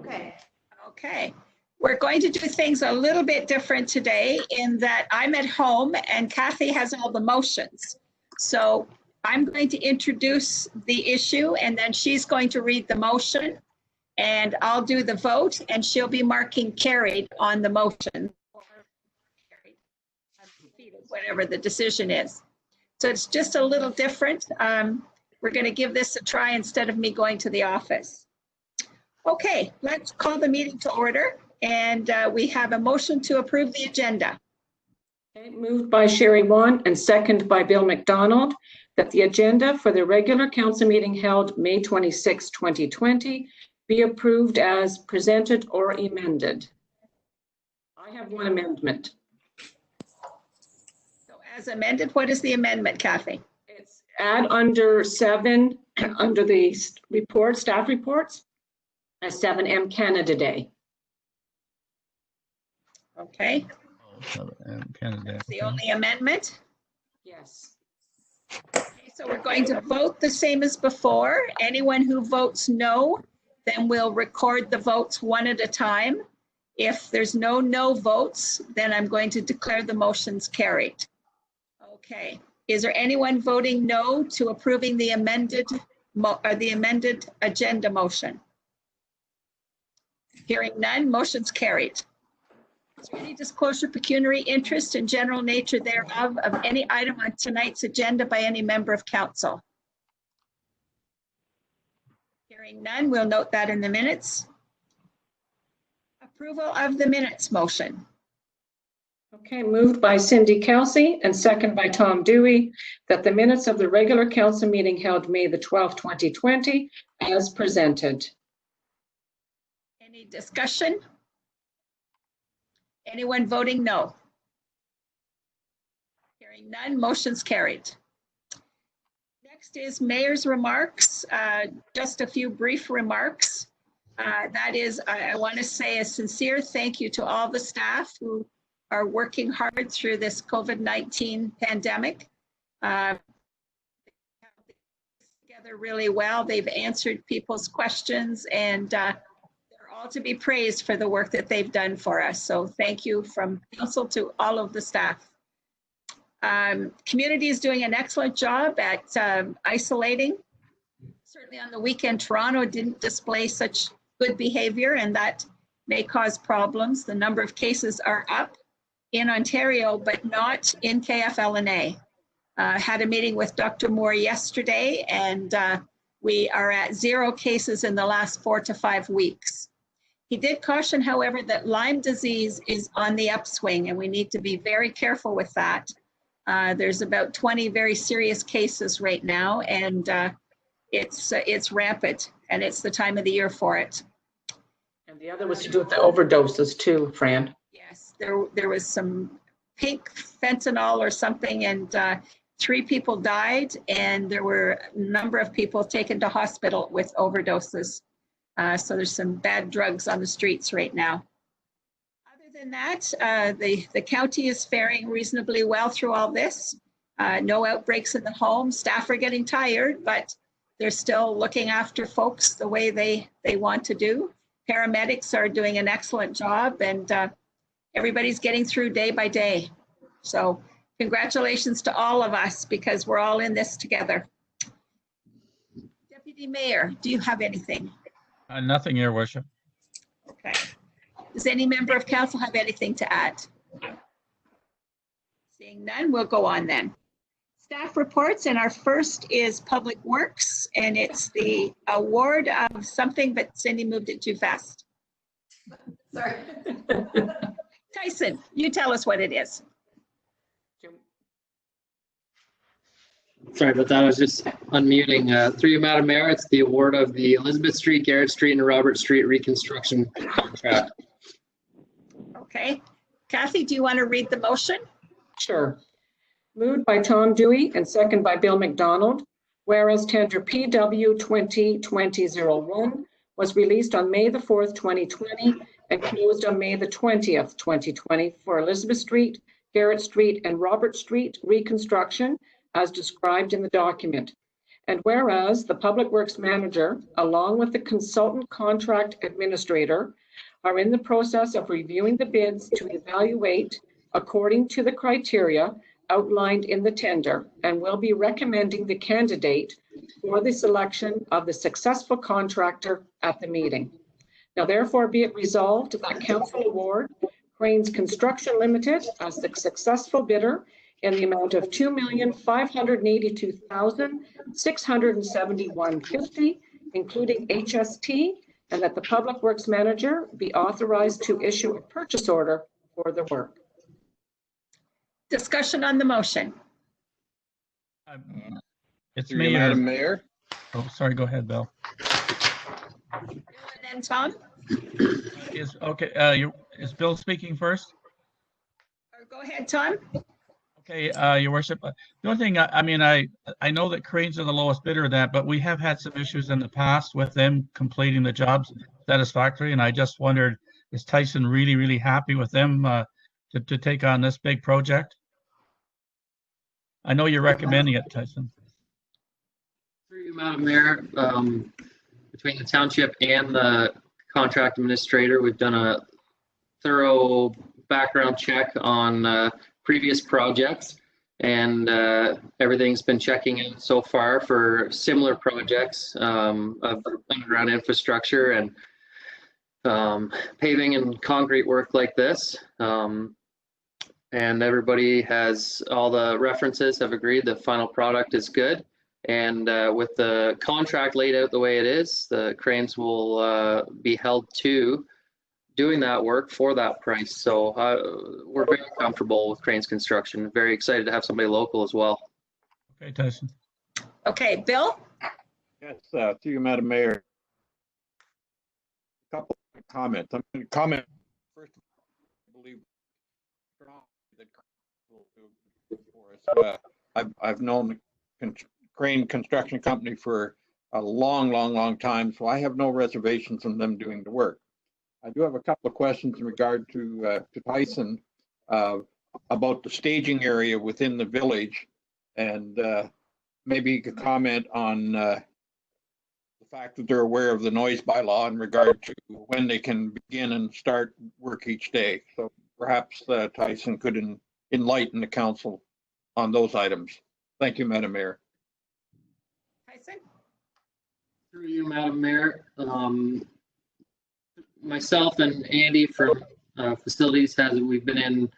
Okay. Okay. We're going to do things a little bit different today in that I'm at home and Kathy has all the motions. So I'm going to introduce the issue and then she's going to read the motion and I'll do the vote and she'll be marking carried on the motion. Whatever the decision is. So it's just a little different. We're going to give this a try instead of me going to the office. Okay, let's call the meeting to order. And we have a motion to approve the agenda. Okay, moved by Sherry Wan and second by Bill McDonald that the agenda for the regular council meeting held May 26, 2020 be approved as presented or amended. I have one amendment. So as amended, what is the amendment, Kathy? It's add under 7, under the report, staff reports, as 7M Canada Day. Okay. Canada. That's the only amendment. Yes. Okay, so we're going to vote the same as before. Anyone who votes no, then we'll record the votes one at a time. If there's no votes, then I'm going to declare the motions carried. Okay. Is there anyone voting no to approving the amended agenda motion? Hearing none, motion's carried. Is there any disclosure, pecuniary interest, and general nature thereof of any item on tonight's agenda by any member of council? Hearing none, we'll note that in the minutes. Approval of the minutes motion. Okay, moved by Cindy Kelsey and second by Tom Dewey that the minutes of the regular council meeting held May the 12th, 2020 as presented. Any discussion? Anyone voting no? Hearing none, motion's carried. Next is mayor's remarks. Just a few brief remarks. That is, I want to say a sincere thank you to all the staff who are working hard through this COVID-19 pandemic. Together really well. They've answered people's questions and they're all to be praised for the work that they've done for us. So thank you from council to all of the staff. Community is doing an excellent job at isolating. Certainly on the weekend, Toronto didn't display such good behavior and that may cause problems. The number of cases are up in Ontario, but not in KFLNA. Had a meeting with Dr. Moore yesterday and we are at 0 cases in the last 4 to 5 weeks. He did caution, however, that Lyme disease is on the upswing and we need to be very careful with that. There's about 20 very serious cases right now and it's rampant and it's the time of the year for it. And the other was to do with the overdoses too, Fran. Yes, there was some pink fentanyl or something and 3 people died and there were a number of people taken to hospital with overdoses. So there's some bad drugs on the streets right now. Other than that, the county is faring reasonably well through all this. No outbreaks in the home. Staff are getting tired, but they're still looking after folks the way they want to do. Paramedics are doing an excellent job and everybody's getting through day by day. So congratulations to all of us because we're all in this together. Deputy Mayor, do you have anything? Nothing, Your Worship. Okay. Does any member of council have anything to add? Seeing none, we'll go on then. Staff reports, and our first is Public Works, and it's the award of something, but Cindy moved it too fast. Sorry. Tyson, you tell us what it is. Sorry about that. I was just unmuting. Through you, Madam Mayor, it's the award of the Elizabeth Street, Garrett Street, and Robert Street reconstruction contract. Okay. Kathy, do you want to read the motion? Sure. Moved by Tom Dewey and second by Bill McDonald, whereas tender PW 2020-01 was released on May the 4th, 2020 and closed on May the 20th, 2020 for Elizabeth Street, Garrett Street, and Robert Street reconstruction as described in the document. And whereas the Public Works Manager, along with the consultant contract administrator, are in the process of reviewing the bids to evaluate according to the criteria outlined in the tender, and will be recommending the candidate for the selection of the successful contractor at the meeting. Now therefore be it resolved that council award Cranes Construction Limited as the successful bidder in the amount of $2,582,671.50, including HST, and that the Public Works Manager be authorized to issue a purchase order for the work. Discussion on the motion. It's Through me. you, Madam Mayor. Oh, sorry, go ahead, Bill. And then Tom, Is Bill speaking first? or go ahead, Tom. Okay, Your Worship. The only thing, I know that Cranes are the lowest bidder of that, but we have had some issues in the past with them completing the jobs satisfactorily, and I just wondered, is Tyson really, really happy with them to take on this big project? I know you're recommending it, Tyson. Through you, Madam Mayor, between the township and the contract administrator, we've done a thorough background check on previous projects, and everything's been checking in so far for similar projects of underground infrastructure and paving and concrete work like this. And everybody has, all the references have agreed the final product is good. And with the contract laid out the way it is, the Cranes will be held to doing that work for that price. So we're very comfortable with Cranes Construction. Very excited to have somebody local as well. Okay, Tyson. Okay, Bill? Yes, to you, Madam Mayor. A couple of comments. I'm going to comment first. I believe that will do for us. I've known the Crane Construction Company for a long time, so I have no reservations on them doing the work. I do have a couple of questions in regard to Tyson about the staging area within the village, and maybe you could comment on the fact that they're aware of the noise bylaw in regard to when they can begin and start work each day. So perhaps Tyson could enlighten the council on those items. Thank you, Madam Mayor. Tyson? Through you, Madam Mayor, myself and Andy from Facilities we've been in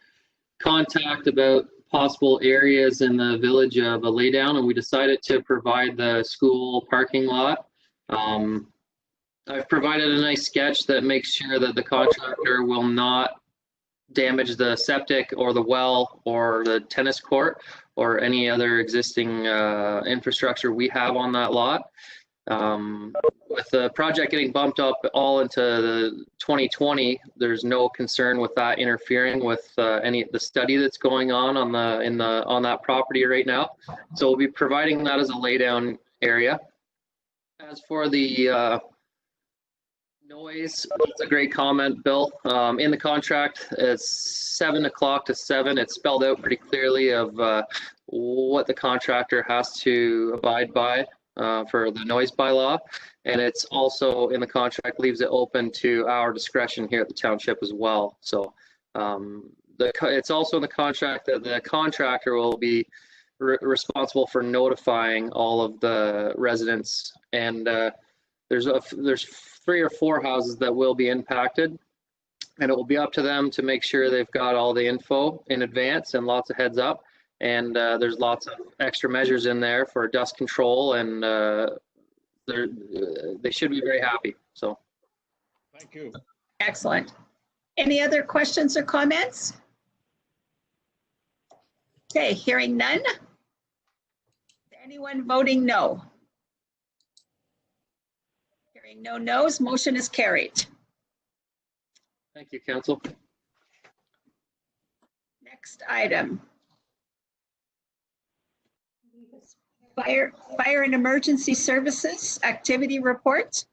contact about possible areas in the village of a laydown, and we decided to provide the school parking lot. I've provided a nice sketch that makes sure that the contractor will not damage the septic or the well or the tennis court or any other existing infrastructure we have on that lot. With the project getting bumped up all into the 2020, there's no concern with that interfering with any of the study that's going on that property right now. So we'll be providing that as a laydown area. As for the noise, that's a great comment, Bill. In the contract, it's 7 o'clock to 7. It's spelled out pretty clearly of what the contractor has to abide by for the noise bylaw. And it's also in the contract, leaves it open to our discretion here at the township as well. So it's also in the contract that the contractor will be responsible for notifying all of the residents, and there's 3 or 4 houses that will be impacted, and it will be up to them to make sure they've got all the info in advance and lots of heads up. And there's lots of extra measures in there for dust control, and they should be very happy. So Thank you. Excellent. Any other questions or comments? Okay, hearing none. Anyone voting no? Hearing no no's, motion is carried. thank you, council. Next item. Fire and Emergency Services Activity Report.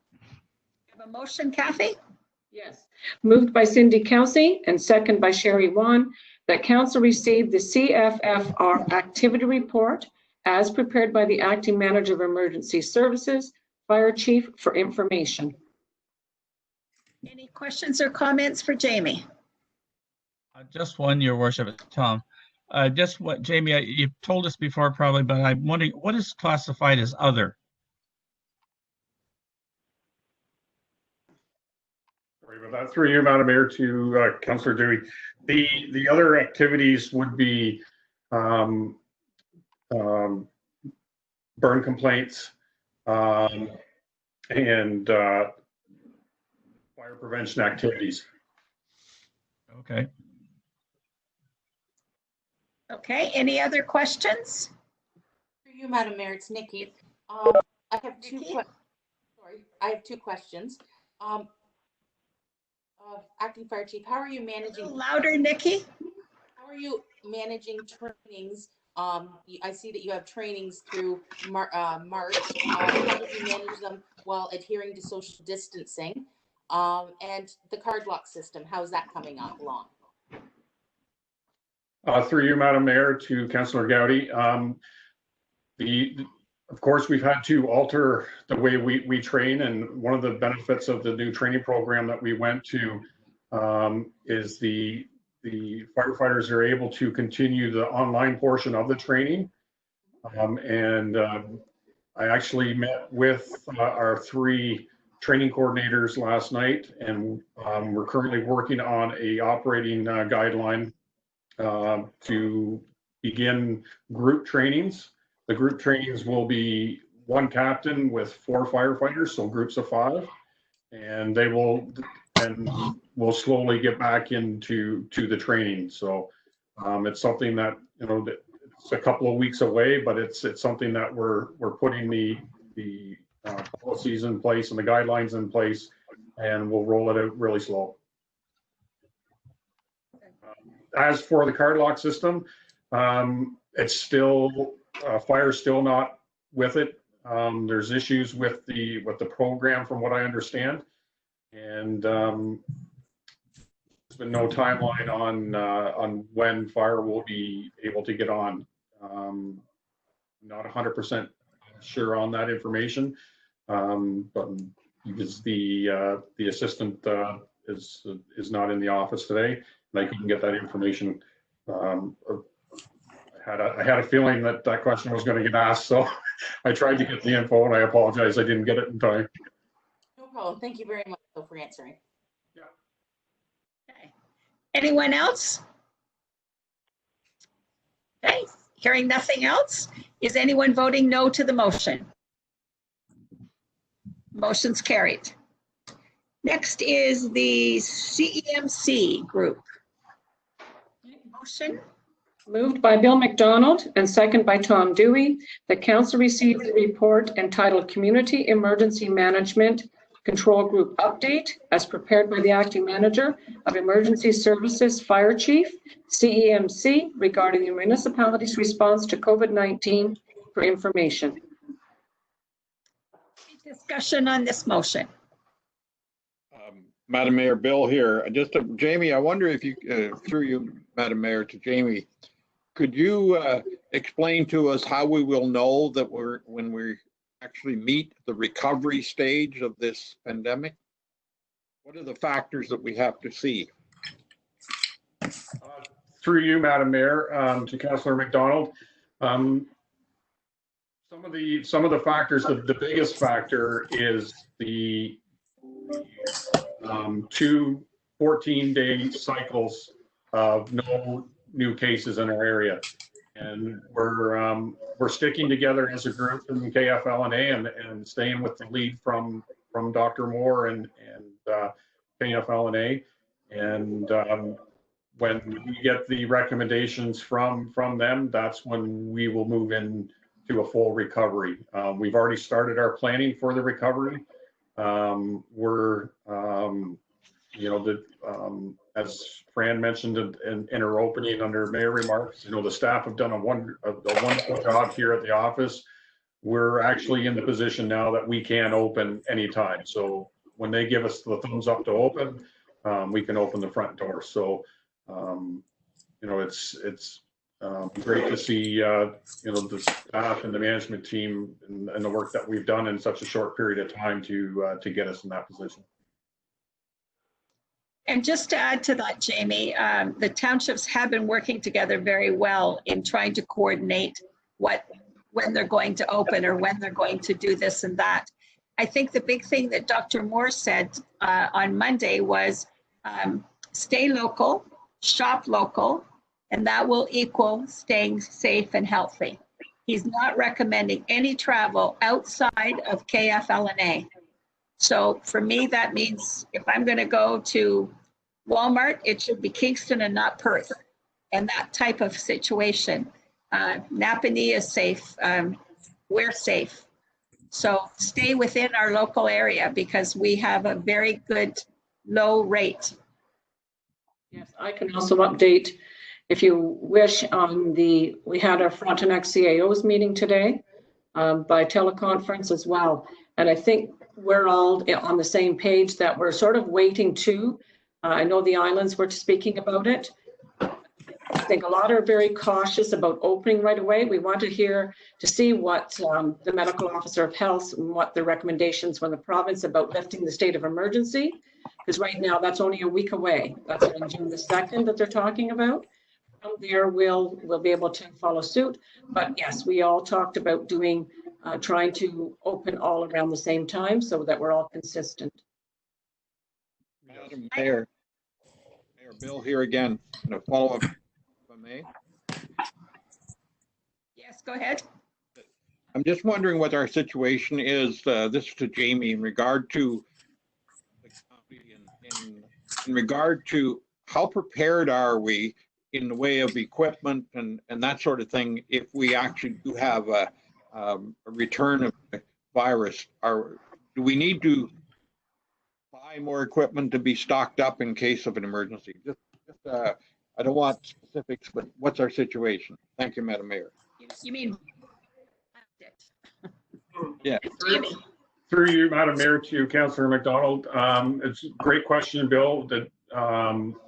Have a motion, Kathy? Yes. Moved by Cindy Kelsey and second by Sherry Wan, that council received the CFFR activity report as prepared by the Acting Manager of Emergency Services, Fire Chief, for information. Any questions or comments for Jamie? Just one, Your Worship, Tom. Just what, Jamie, you've told us before probably, but I'm wondering what is classified as other? Sorry about that. Through you, Madam Mayor, to Councillor Dewey. The other activities would be burn complaints and fire prevention activities. Okay. Okay, any other questions? For you, Madam Mayor, it's Nikki. I have two Nikki? I have two questions. Acting Fire Chief, how are you A managing? little louder, Nikki. How are you managing trainings? I see that you have trainings through March. How do you manage them while adhering to social distancing? And the card lock system, how's that coming along? Through you, Madam Mayor, to Councillor Gowdy. Of course, we've had to alter the way we train, and one of the benefits of the new training program that we went to is the firefighters are able to continue the online portion of the training. I actually met with our 3 training coordinators last night, and we're currently working on a operating guideline to begin group trainings. The group trainings will be 1 captain with 4 firefighters, so groups of 5, and we'll slowly get back into the training. So it's something that, you know, that it's a couple of weeks away, but it's something that we're putting the policies in place and the guidelines in place, and we'll roll it out really slow. As for the card lock system, it's still fire's still not with it. There's issues with the program, from what I understand, and there's been no timeline on when fire will be able to get on. Not 100% sure on that information, but because the assistant is not in the office today, and I couldn't get that information. I had a feeling that question was going to get asked, so I tried to get the info, and I apologize I didn't get it in time. No problem. Thank you very much for answering. Okay. Anyone else? Okay, hearing nothing else, is anyone voting no to the motion? Motion's carried. Next is the CEMC group. Motion? Moved by Bill McDonald and second by Tom Dewey, that council receive the report entitled Community Emergency Management Control Group Update as prepared by the Acting Manager of Emergency Services Fire Chief, CEMC, regarding the municipality's response to COVID-19 for information. Discussion on this motion. Madam Mayor, Bill here. Jamie, I wonder if you, through you, Madam Mayor, to Jamie, could you explain to us how we will know that when we actually meet the recovery stage of this pandemic? What are the factors that we have to see? Through you, Madam Mayor, to Councillor McDonald. Some of the factors, the biggest factor is the 2 14-day cycles of no new cases in our area, and we're sticking together as a group in KFL&A and staying with the lead from Dr. Moore and KFL&A, and when we get the recommendations from them, that's when we will move into a full recovery. We've already started our planning for the recovery. We're as Fran mentioned in her opening under mayor remarks, the staff have done a wonderful job here at the office. We're actually in the position now that we can open anytime. So when they give us the thumbs up to open, we can open the front door. So, it's great to see, the staff and the management team and the work that we've done in such a short period of time to get us in that position. And just to add to that, Jamie, the townships have been working together very well in trying to coordinate when they're going to open or when they're going to do this and that. I think the big thing that Dr. Moore said on Monday was stay local, shop local, and that will equal staying safe and healthy. He's not recommending any travel outside of KFLNA. So for me, that means if I'm going to go to Walmart, it should be Kingston and not Perth, and that type of situation. Napanee is safe. We're safe. So stay within our local area because we have a very good low rate. Yes, I can also update, if you wish, we had our Frontenac CAOs meeting today by teleconference as well. And I think we're all on the same page that we're sort of waiting to. I know the islands were speaking about it. I think a lot are very cautious about opening right away. We want to see what the medical officer of health and what the recommendations from the province about lifting the state of emergency, because right now that's only a week away. That's on June the 2nd that they're talking about. From there, we'll be able to follow suit. But yes, we all talked about trying to open all around the same time so that we're all consistent. Madam Mayor, Bill here again. I'm going to follow up, if I may. Yes, go ahead. I'm just wondering what our situation is. This is to Jamie in regard to the county, in regard to how prepared are we in the way of equipment and that sort of thing if we actually do have a return of the virus. Do we need to buy more equipment to be stocked up in case of an emergency? I don't want specifics, but what's our situation? Thank you, Madam Mayor. You mean? Yeah. Through you, Madam Mayor, to Councillor McDonald. It's a great question, Bill, that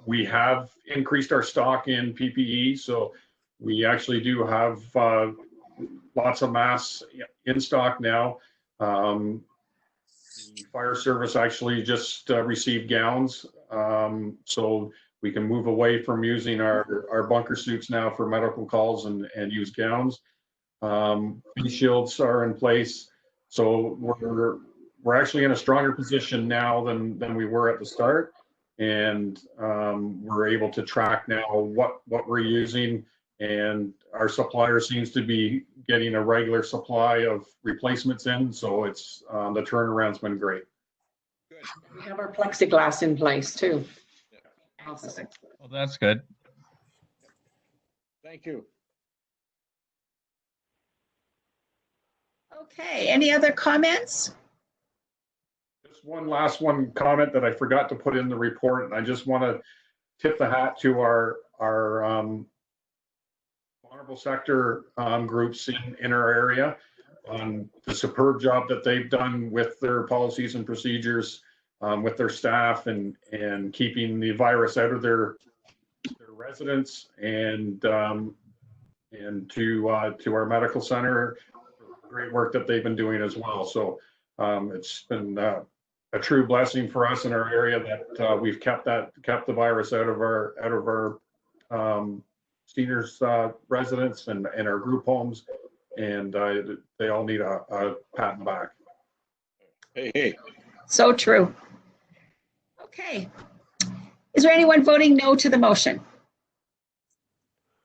we have increased our stock in PPE. So we actually do have lots of masks in stock now. The fire service actually just received gowns. So we can move away from using our bunker suits now for medical calls and use gowns. Face shields are in place. So we're actually in a stronger position now than we were at the start. And we're able to track now what we're using, and our supplier seems to be getting a regular supply of replacements in. So it's the turnaround's been great. Good. We have our plexiglass in place too. Yeah. Well, that's good. Thank you. Okay, any other comments? Just one last comment that I forgot to put in the report, and I just want to tip the hat to our vulnerable sector groups in our area on the superb job that they've done with their policies and procedures, with their staff, and keeping the virus out of their residents, and to our medical center, great work that they've been doing as well. So it's been a true blessing for us in our area that we've kept the virus out of our seniors residents and our group homes, and they all need a pat on the back. Hey. So true. Okay. Is there anyone voting no to the motion?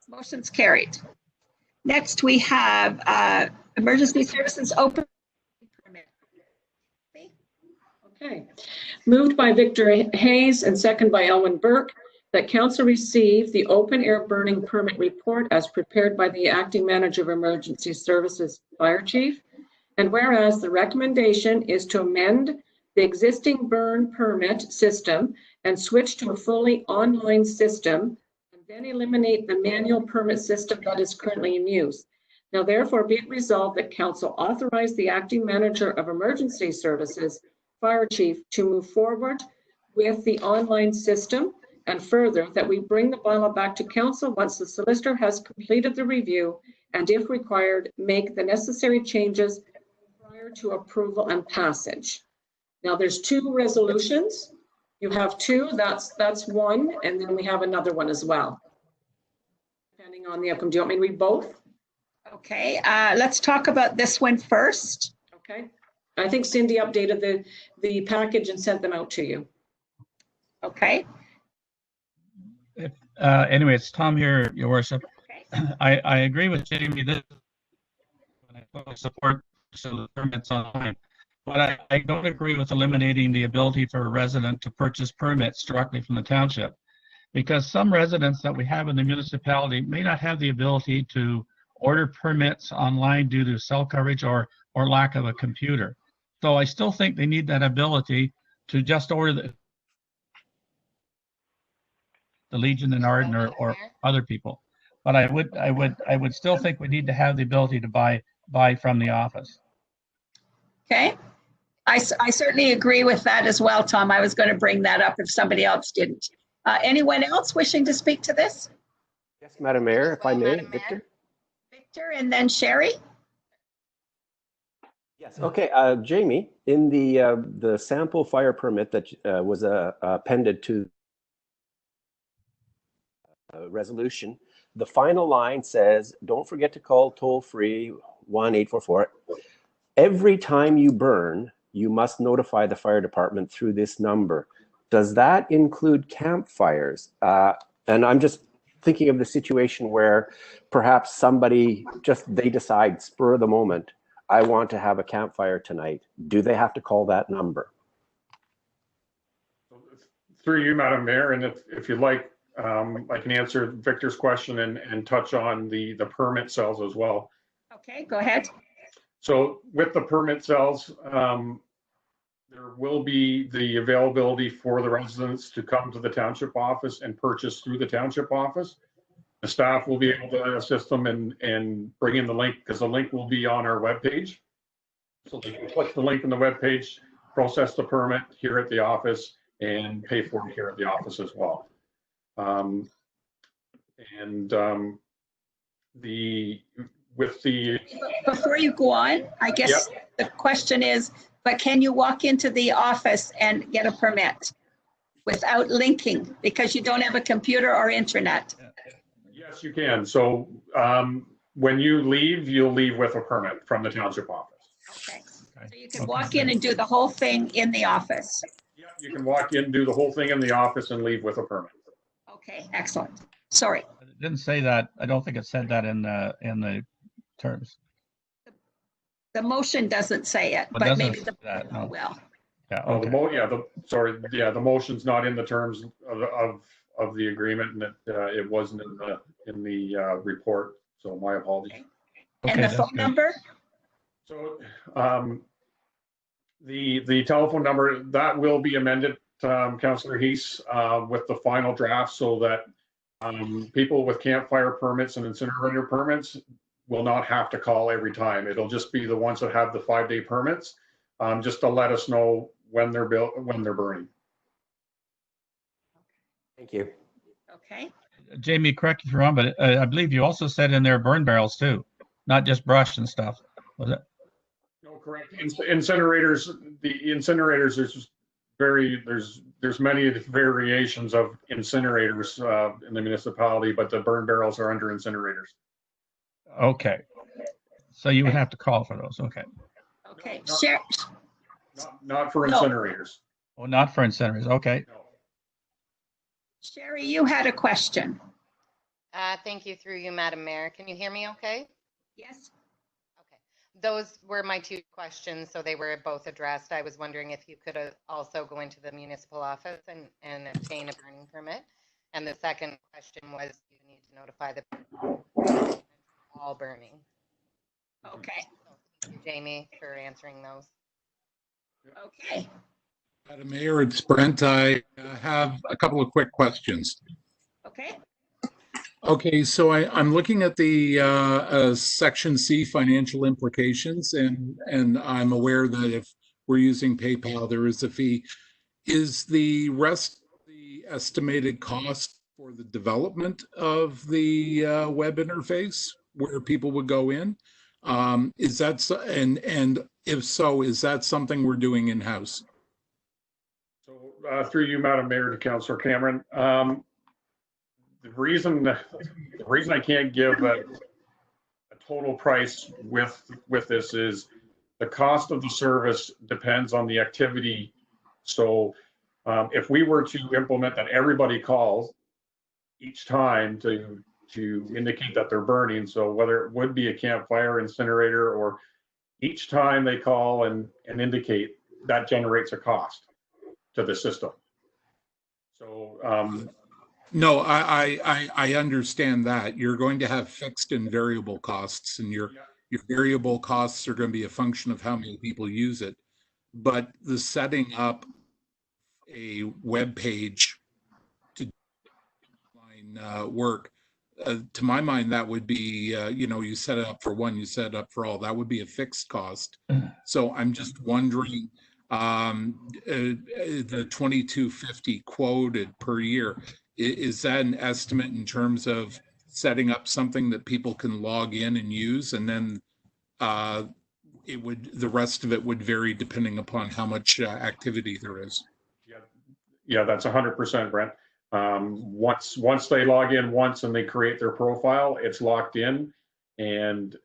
Motion's carried. Next, we have emergency services open permit. Okay. Moved by Victor Hayes and second by Elwin Burke, that council receive the open air burning permit report as prepared by the acting manager of emergency services fire chief. And whereas the recommendation is to amend the existing burn permit system and switch to a fully online system, and then eliminate the manual permit system that is currently in use. Now therefore be it resolved that council authorize the acting manager of emergency services fire chief to move forward with the online system And further, that we bring the bylaw back to council once the solicitor has completed the review and if required, make the necessary changes prior to approval and passage. Now there's two resolutions. You have two, that's one, and then we have another one as well. Depending on the outcome. Do you want me to read both? Okay, let's talk about this one first. Okay. I think Cindy updated the package and sent them out to you. Okay. Anyway, it's Tom here, Your Worship. Okay. I agree with Jamie. This, and I fully support the permits online, but I don't agree with eliminating the ability for a resident to purchase permits directly from the township, because some residents that we have in the municipality may not have the ability to order permits online due to cell coverage or lack of a computer. So I still think they need that ability to just order the Legion and Arden or other people. But I would still think we need to have the ability to buy from the office. Okay. I certainly agree with that as well, Tom. I was going to bring that up if somebody else didn't. Anyone else wishing to speak to this? Yes, Madam Mayor, if I may, Victor. Victor and then Sherry. Yes. Okay, Jamie, in the sample fire permit that was appended to resolution, the final line says, "Don't forget to call toll-free 1-844. Every time you burn, you must notify the fire department through this number." Does that include campfires? And I'm just thinking of the situation where perhaps somebody they decide spur of the moment, I want to have a campfire tonight. Do they have to call that number? Through you, Madam Mayor, and if you'd like, I can answer Victor's question and touch on the permit cells as well. Okay, go ahead. So with the permit cells, there will be the availability for the residents to come to the township office and purchase through the township office. The staff will be able to assist them and bring in the link, because the link will be on our webpage. So they can click the link in the webpage, process the permit here at the office, and pay for it here at the office as well. Before you go on, I guess the question is, but can you walk into the office and get a permit without linking because you don't have a computer or internet? Yes, you can. So when you leave, you'll leave with a permit from the township office. Okay. So you can walk in and do the whole thing in the office. Yeah, you can walk in, do the whole thing in the office, and leave with a permit. Okay, excellent. Sorry. It didn't say that. I don't think it said that in the terms. The motion doesn't say it, but maybe the no. will. Yeah. Oh, Okay. the motion's not in the terms of the agreement, and it wasn't in the report. So my apologies. Okay. And the phone number? So the telephone number that will be amended, Councillor Heese, with the final draft, so that people with campfire permits and incinerator permits will not have to call every time. It'll just be the ones that have the 5-day permits, just to let us know when they're burning. Thank you. Okay. Jamie, correct me if you're wrong, but I believe you also said in there burn barrels too, not just brush and stuff. Was it? No, correct. Incinerators. The incinerators. There's many variations of incinerators in the municipality, but the burn barrels are under incinerators. Okay. So you would have to call for those. Okay. Okay. Not for incinerators. Oh, not for incinerators. Okay. No. Sherry, you had a question. Thank you, through you, Madam Mayor. Can you hear me okay? Yes. Okay. Those were my two questions, so they were both addressed. I was wondering if you could also go into the municipal office and obtain a burning permit. And the second question was, you need to notify the all burning. Okay. So thank you, Jamie, for answering those. Okay. Madam Mayor, it's Brent. I have a couple of quick questions. Okay. Okay, so I'm looking at the Section C financial implications, and I'm aware that if we're using PayPal, there is a fee. Is the rest of the estimated cost for the development of the web interface where people would go in? Is that and if so, is that something we're doing in-house? So through you, Madam Mayor, to Councillor Cameron, the reason I can't give a total price with this is the cost of the service depends on the activity. So if we were to implement that everybody calls each time to indicate that they're burning, so whether it would be a campfire, incinerator, or each time they call and indicate, that generates a cost to the system. So no, I understand that you're going to have fixed and variable costs, and your variable costs are going to be a function of how many people use it. But the setting up a web page to work, to my mind, that would be, you set it up for one, you set it up for all. That would be a fixed cost. So I'm just wondering, the 2250 quoted per year, is that an estimate in terms of setting up something that people can log in and use, and then the rest of it would vary depending upon how much activity there is? Yeah, that's 100%, Brent. Once they log in once and they create their profile, it's locked in, and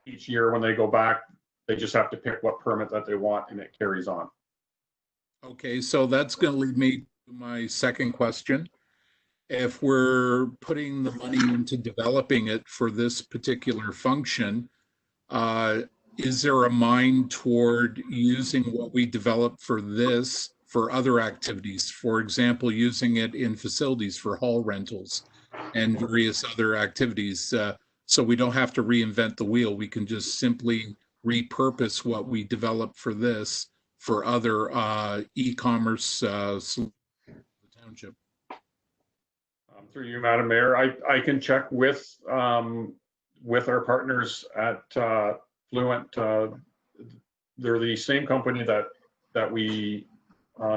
each year when they go back, they just have to pick what permit that they want, and it carries on. Okay, so that's going to lead me to my second question. If we're putting the money into developing it for this particular function, is there a mind toward using what we develop for this for other activities? For example, using it in facilities for hall rentals and various other activities. So we don't have to reinvent the wheel. We can just simply repurpose what we develop for this for other e-commerce solutions in the township. Through you, Madam Mayor, I can check with our partners at Fluent. They're the same company that we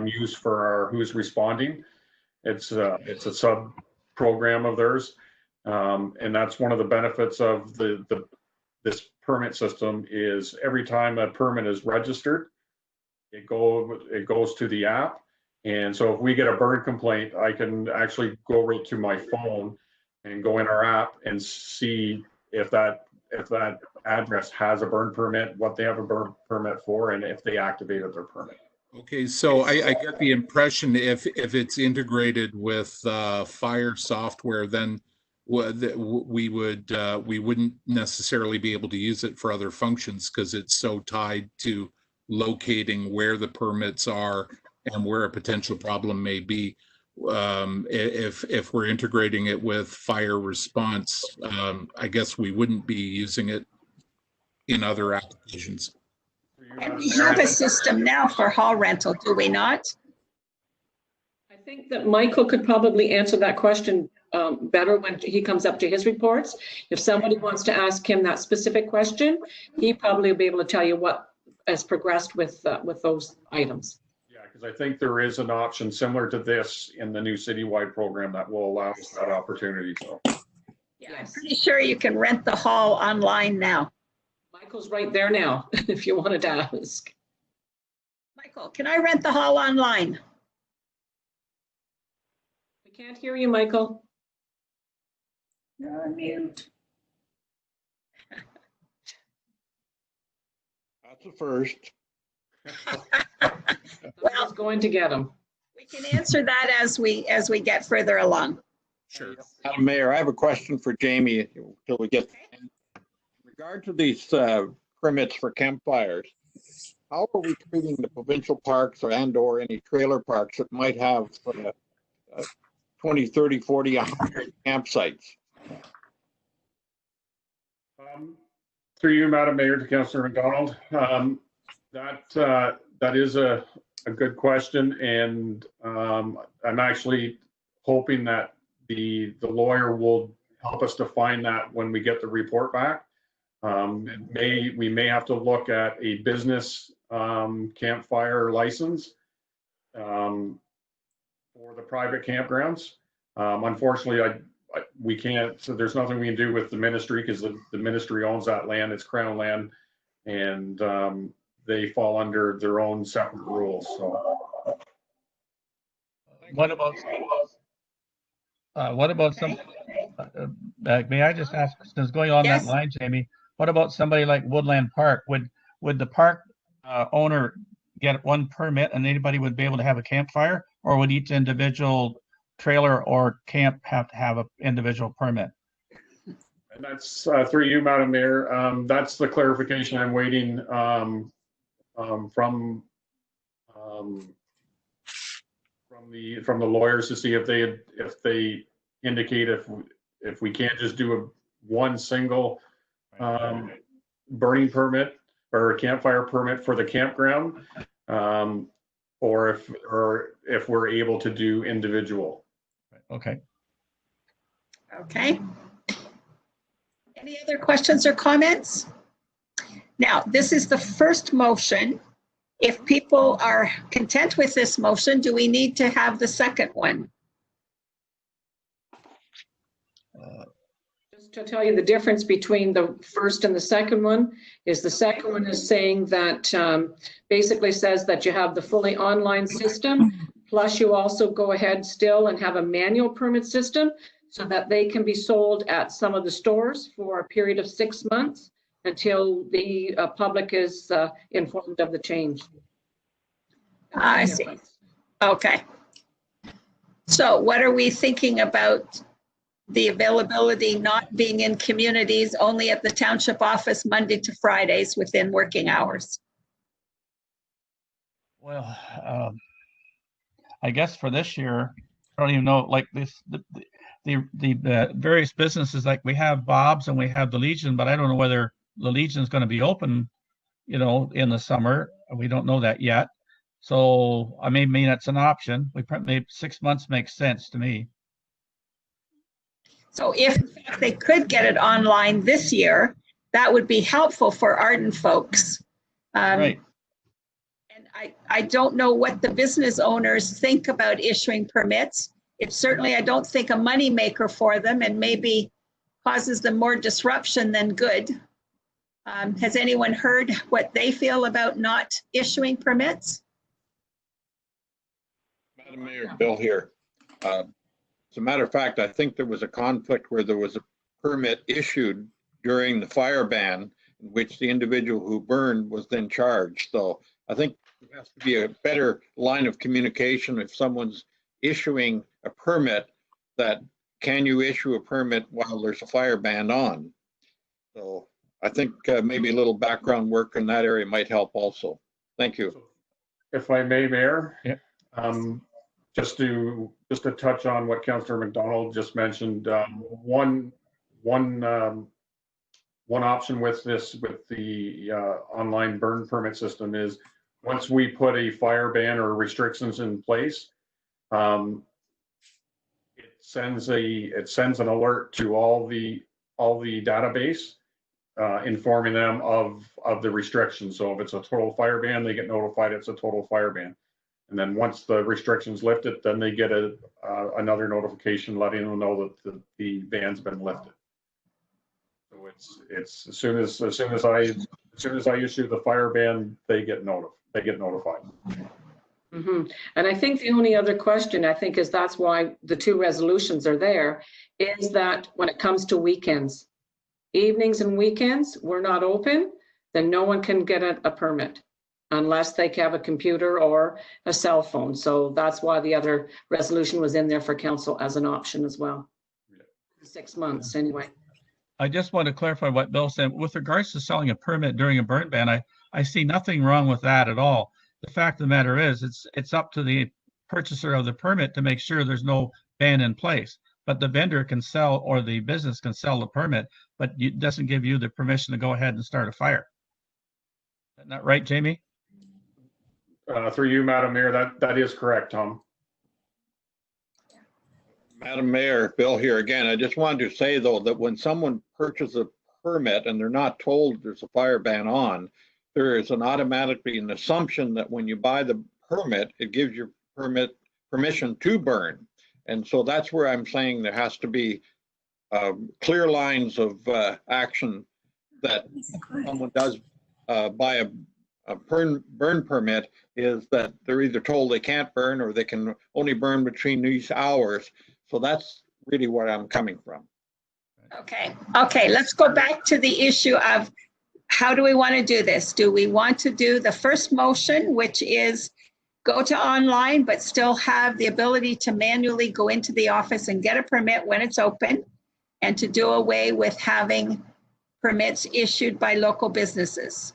use for our Who's Responding. It's a sub program of theirs, and that's one of the benefits of this permit system is every time a permit is registered, it goes to the app. And so if we get a burn complaint, I can actually go right to my phone and go in our app and see if that address has a burn permit, what they have a burn permit for, and if they activated their permit. Okay, so I get the impression if it's integrated with fire software, then we wouldn't necessarily be able to use it for other functions because it's so tied to locating where the permits are and where a potential problem may be. If we're integrating it with fire response, I guess we wouldn't be using it in other applications. And we have a system now for hall rental, do we not? I think that Michael could probably answer that question better when he comes up to his reports. If somebody wants to ask him that specific question, he probably will be able to tell you what has progressed with those items. Yeah, because I think there is an option similar to this in the new citywide program that will allow us that opportunity. So, Yeah, I'm pretty sure you can rent the hall online now. Michael's right there now, if you wanted to ask. Michael, can I rent the hall online? We can't hear you, Michael. You're on mute. That's a first. Well, going to get him. We can answer that as we get further along. Sure. Madam Mayor, I have a question for Jamie till we get. In regard to these permits for campfires, how are we treating the provincial parks or any trailer parks that might have 20, 30, 40, 100 campsites? Through you, Madam Mayor, to Councillor McDonald, that is a good question, and I'm actually hoping that the lawyer will help us define that when we get the report back. We may have to look at a business campfire license for the private campgrounds. Unfortunately, we can't, so there's nothing we can do with the ministry because the ministry owns that land. It's Crown land, and they fall under their own separate rules. So what about some, may I just ask, since going on Yes. that line, Jamie, what about somebody like Woodland Park? Would the park owner get one permit and anybody would be able to have a campfire, or would each individual trailer or camp have to have an individual permit? and that's through you, Madam Mayor. That's the clarification I'm waiting from the lawyers to see if they indicate if we can't just do one single burning permit or a campfire permit for the campground, or if we're able to do individual. Okay. Okay. Any other questions or comments? Now, this is the first motion. If people are content with this motion, do we need to have the second one? Just to tell you the difference between the first and the second one is the second one is saying that basically says that you have the fully online system, plus you also go ahead still and have a manual permit system so that they can be sold at some of the stores for a period of 6 months until the public is informed of the change. I see. Okay. So what are we thinking about the availability not being in communities, only at the township office Monday to Fridays within working hours? Well, I guess for this year, I don't even know, like the various businesses, like we have Bob's and we have the Legion, but I don't know whether the Legion is going to be open, in the summer. We don't know that yet. So I mean that's an option. Maybe 6 months makes sense to me. So if they could get it online this year, that would be helpful for Arden folks. Right. And I don't know what the business owners think about issuing permits. It's certainly, I don't think, a moneymaker for them, and maybe causes them more disruption than good. Has anyone heard what they feel about not issuing permits? Madam Mayor, Bill here. As a matter of fact, I think there was a conflict where there was a permit issued during the fire ban in which the individual who burned was then charged. So I think there has to be a better line of communication if someone's issuing a permit, that can you issue a permit while there's a fire ban on? So I think maybe a little background work in that area might help also. Thank you. If I may, Mayor. Yeah. Just to touch on what Councillor McDonald just mentioned, one option with the online burn permit system is once we put a fire ban or restrictions in place, it sends an alert to all the database, informing them of the restrictions. So if it's a total fire ban, they get notified it's a total fire ban. And then once the restrictions lifted, then they get another notification letting them know that the ban's been lifted. So it's as soon as I issue the fire ban, they get notified. Mm-hmm. And I think the only other question, I think, is that's why the two resolutions are there, is that when it comes to weekends, evenings and weekends, we're not open, then no one can get a permit unless they have a computer or a cell phone. So that's why the other resolution was in there for council as an option as well. 6 months anyway. I just want to clarify what Bill said. With regards to selling a permit during a burn ban, I see nothing wrong with that at all. The fact of the matter is, it's up to the purchaser of the permit to make sure there's no ban in place. But the vendor can sell, or the business can sell the permit, but it doesn't give you the permission to go ahead and start a fire. Is that not right, Jamie? Through you, Madam Mayor, that is correct, Tom. Madam Mayor, Bill here again. I just wanted to say, though, that when someone purchases a permit and they're not told there's a fire ban on, there is automatically an assumption that when you buy the permit, it gives your permission to burn. And so that's where I'm saying there has to be clear lines of action that someone does buy a burn permit, is that they're either told they can't burn or they can only burn between these hours. So that's really where I'm coming from. Okay, let's go back to the issue of how do we want to do this? Do we want to do the first motion, which is go to online, but still have the ability to manually go into the office and get a permit when it's open, and to do away with having permits issued by local businesses?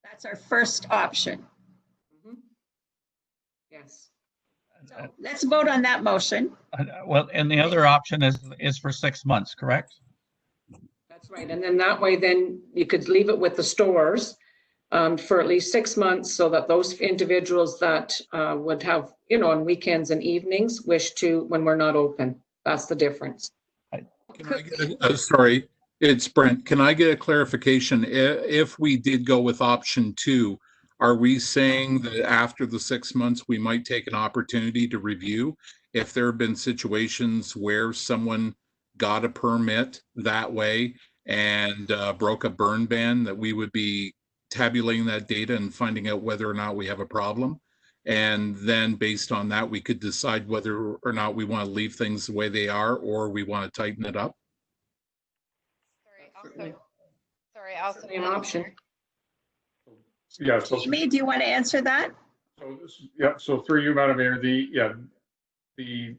That's our first option. Yes. So let's vote on that motion. Well, and the other option is for 6 months, correct? That's right. And then that way, then you could leave it with the stores for at least 6 months, so that those individuals that would have, on weekends and evenings wish to, when we're not open. That's the difference. Can I get sorry, it's Brent. Can I get a clarification? If we did go with option 2, are we saying that after the 6 months, we might take an opportunity to review if there have been situations where someone got a permit that way and broke a burn ban, that we would be tabulating that data and finding out whether or not we have a problem? And then based on that, we could decide whether or not we want to leave things the way they are or we want to tighten it up. Also an option. Yeah. So, Jamie, do you want to answer that? So through you, Madam Mayor, the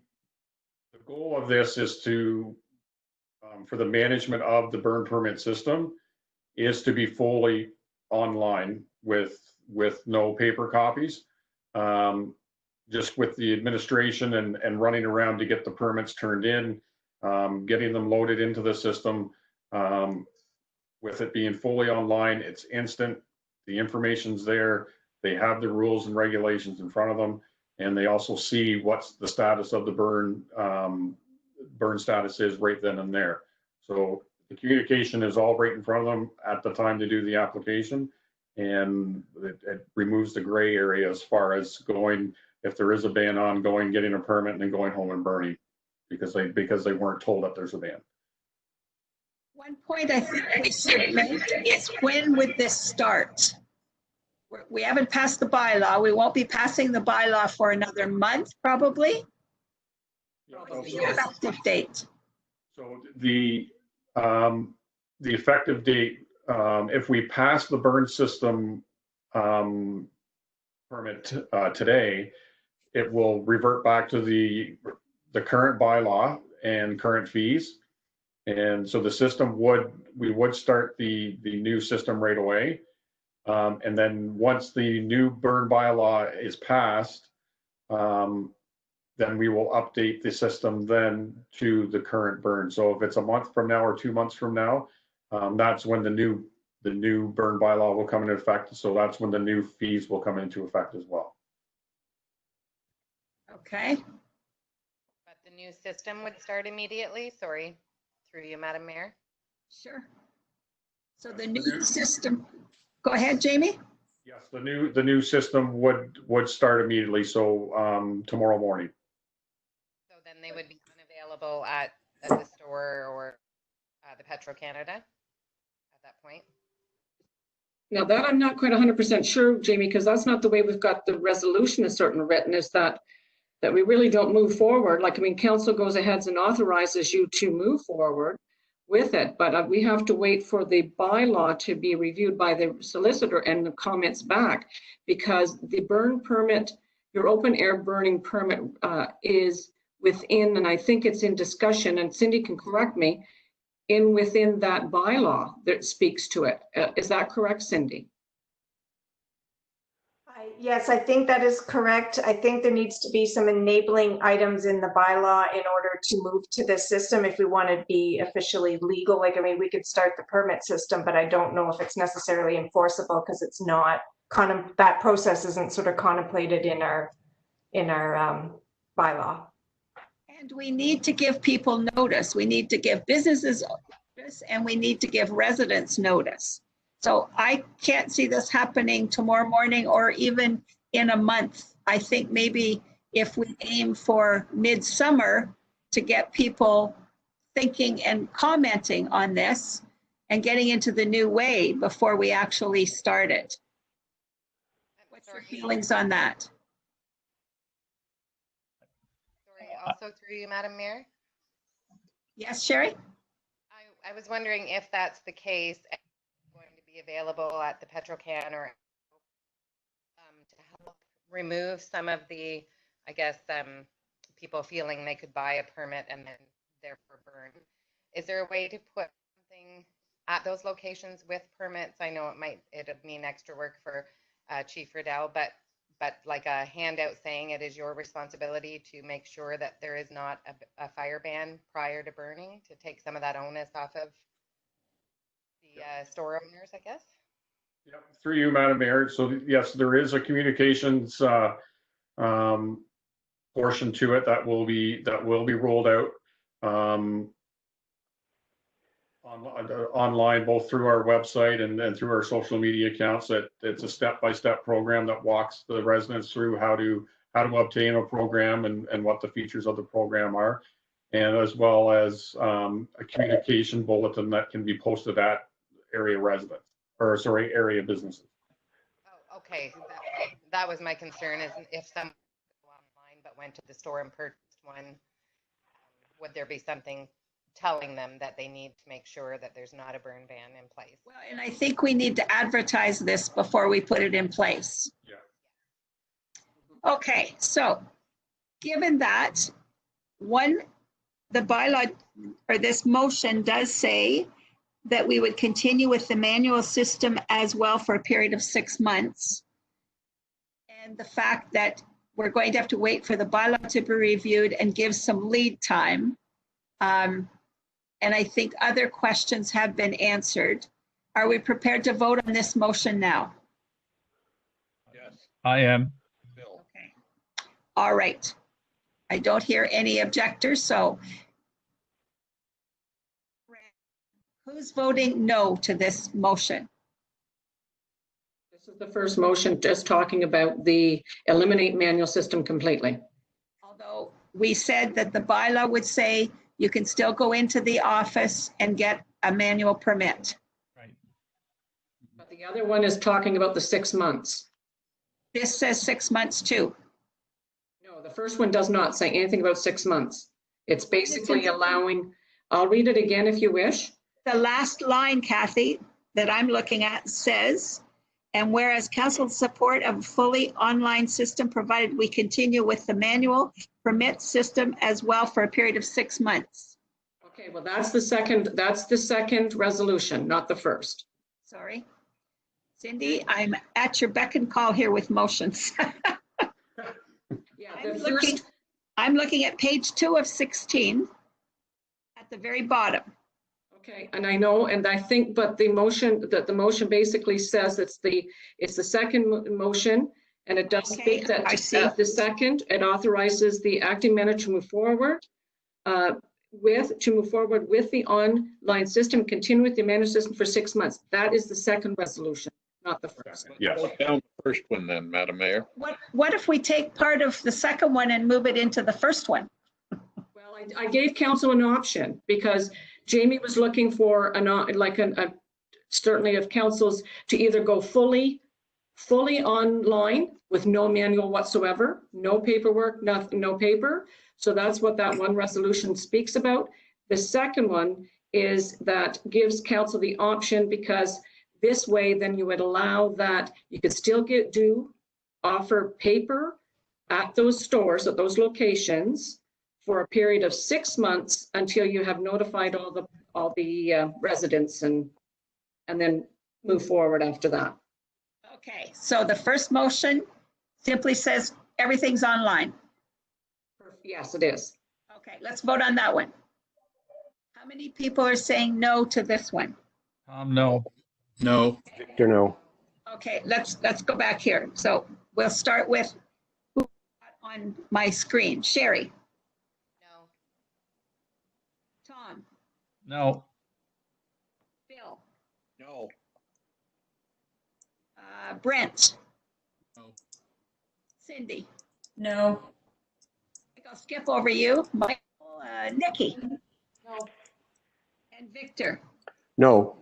goal of this is to, for the management of the burn permit system, is to be fully online with no paper copies. Just with the administration and running around to get the permits turned in, getting them loaded into the system. With it being fully online, it's instant. The information's there. They have the rules and regulations in front of them, and they also see what's the status of the burn status is right then and there. So the communication is all right in front of them at the time to do the application, and it removes the gray area as far as going, if there is a ban on, going, getting a permit, and then going home and burning because they weren't told that there's a ban. One point I think we should make is, when would this start? We haven't passed the bylaw. We won't be passing the bylaw for another month, probably. What's the effective date? So the effective date, if we pass the burn system permit today, it will revert back to the current bylaw and current fees. And so the system we would start the new system right away. And then once the new burn bylaw is passed, then we will update the system then to the current burn. So if it's a month from now or 2 months from now, that's when the new burn bylaw will come into effect. So that's when the new fees will come into effect as well. Okay. But the new system would start immediately? Sorry, through you, Madam Mayor. Sure. So the new system, go ahead, Jamie. Yes, the new system would start immediately. So tomorrow morning. So then they would be unavailable at the store or the Petro Canada at that point? Now that I'm not quite 100% sure, Jamie, because that's not the way we've got the resolution is certain written, is that we really don't move forward. Like, I mean, council goes ahead and authorizes you to move forward with it, but we have to wait for the bylaw to be reviewed by the solicitor and the comments back, because the burn permit, your open air burning permit is within, and I think it's in discussion, and Cindy can correct me, within that bylaw that speaks to it. Is that correct, Cindy? Yes, I think that is correct. I think there needs to be some enabling items in the bylaw in order to move to this system if we want to be officially legal. Like, I mean, we could start the permit system, but I don't know if it's necessarily enforceable because it's not that process isn't sort of contemplated in our bylaw. And we need to give people notice. We need to give businesses notice, and we need to give residents notice. So I can't see this happening tomorrow morning or even in a month. I think maybe if we aim for midsummer to get people thinking and commenting on this and getting into the new way before we actually start it. What's your feelings on that? Sorry, also through you, Madam Mayor. Yes, Sherry? I was wondering if that's the case, going to be available at the Petrocan or to help remove some of the, I guess, people feeling they could buy a permit and then therefore burn. Is there a way to put something at those locations with permits? I know it'd mean extra work for Chief Riddell, but like a handout saying it is your responsibility to make sure that there is not a fire ban prior to burning, to take some of that onus off of the store owners, I guess. Yep, through you, Madam Mayor. So yes, there is a communications portion to it that will be rolled out online, both through our website and through our social media accounts. It's a step-by-step program that walks the residents through how to obtain a program and what the features of the program are, and as well as a communication bulletin that can be posted at area residents, or sorry, area businesses. Oh, okay. That was my concern, is if someone online but went to the store and purchased one, would there be something telling them that they need to make sure that there's not a burn ban in place? Well, and I think we need to advertise this before we put it in place. Yeah. Okay, so given that, the bylaw or this motion does say that we would continue with the manual system as well for a period of 6 months. And the fact that we're going to have to wait for the bylaw to be reviewed and give some lead time. And I think other questions have been answered. Are we prepared to vote on this motion now? Yes. I am. Bill. Okay. All right. I don't hear any objectors, so who's voting no to this motion? This is the first motion just talking about the eliminate manual system completely. Although we said that the bylaw would say you can still go into the office and get a manual permit. Right. But the other one is talking about the 6 months. This says 6 months too. No, the first one does not say anything about 6 months. It's basically allowing, I'll read it again if you wish. The last line, Kathy, that I'm looking at says, and whereas council's support of a fully online system provided we continue with the manual permit system as well for a period of 6 months. Okay, well, that's the second resolution, not the first. Sorry. Cindy, I'm at your beck and call here with motions. Yeah, I'm looking at page 2 of 16 at the very bottom. Okay, and I know, and I think, but the motion basically says it's the second motion, and it does Okay, state that I see. at the second, it authorizes the acting manager to move forward with the online system, continue with the managed system for 6 months. That is the second resolution, not the first. Yes. Vote down the first one then, Madam Mayor. What if we take part of the second one and move it into the first one? Well, I gave council an option because Jamie was looking for certainly of councils to either go fully online with no manual whatsoever, no paperwork, nothing, no paper. So that's what that one resolution speaks about. The second one is that gives council the option, because this way then you would allow that you could still offer paper at those stores, at those locations, for a period of 6 months until you have notified all the residents and then move forward after that. Okay, so the first motion simply says everything's online. Yes, it is. Okay, let's vote on that one. How many people are saying no to this one? No. No. Victor, no. Okay, let's go back here. So we'll start with who on my screen. Sherry, No. Tom, No. Bill, No. Brent. No. Cindy, No. I'll skip over you. Michael, Nikki, No. and Victor. No.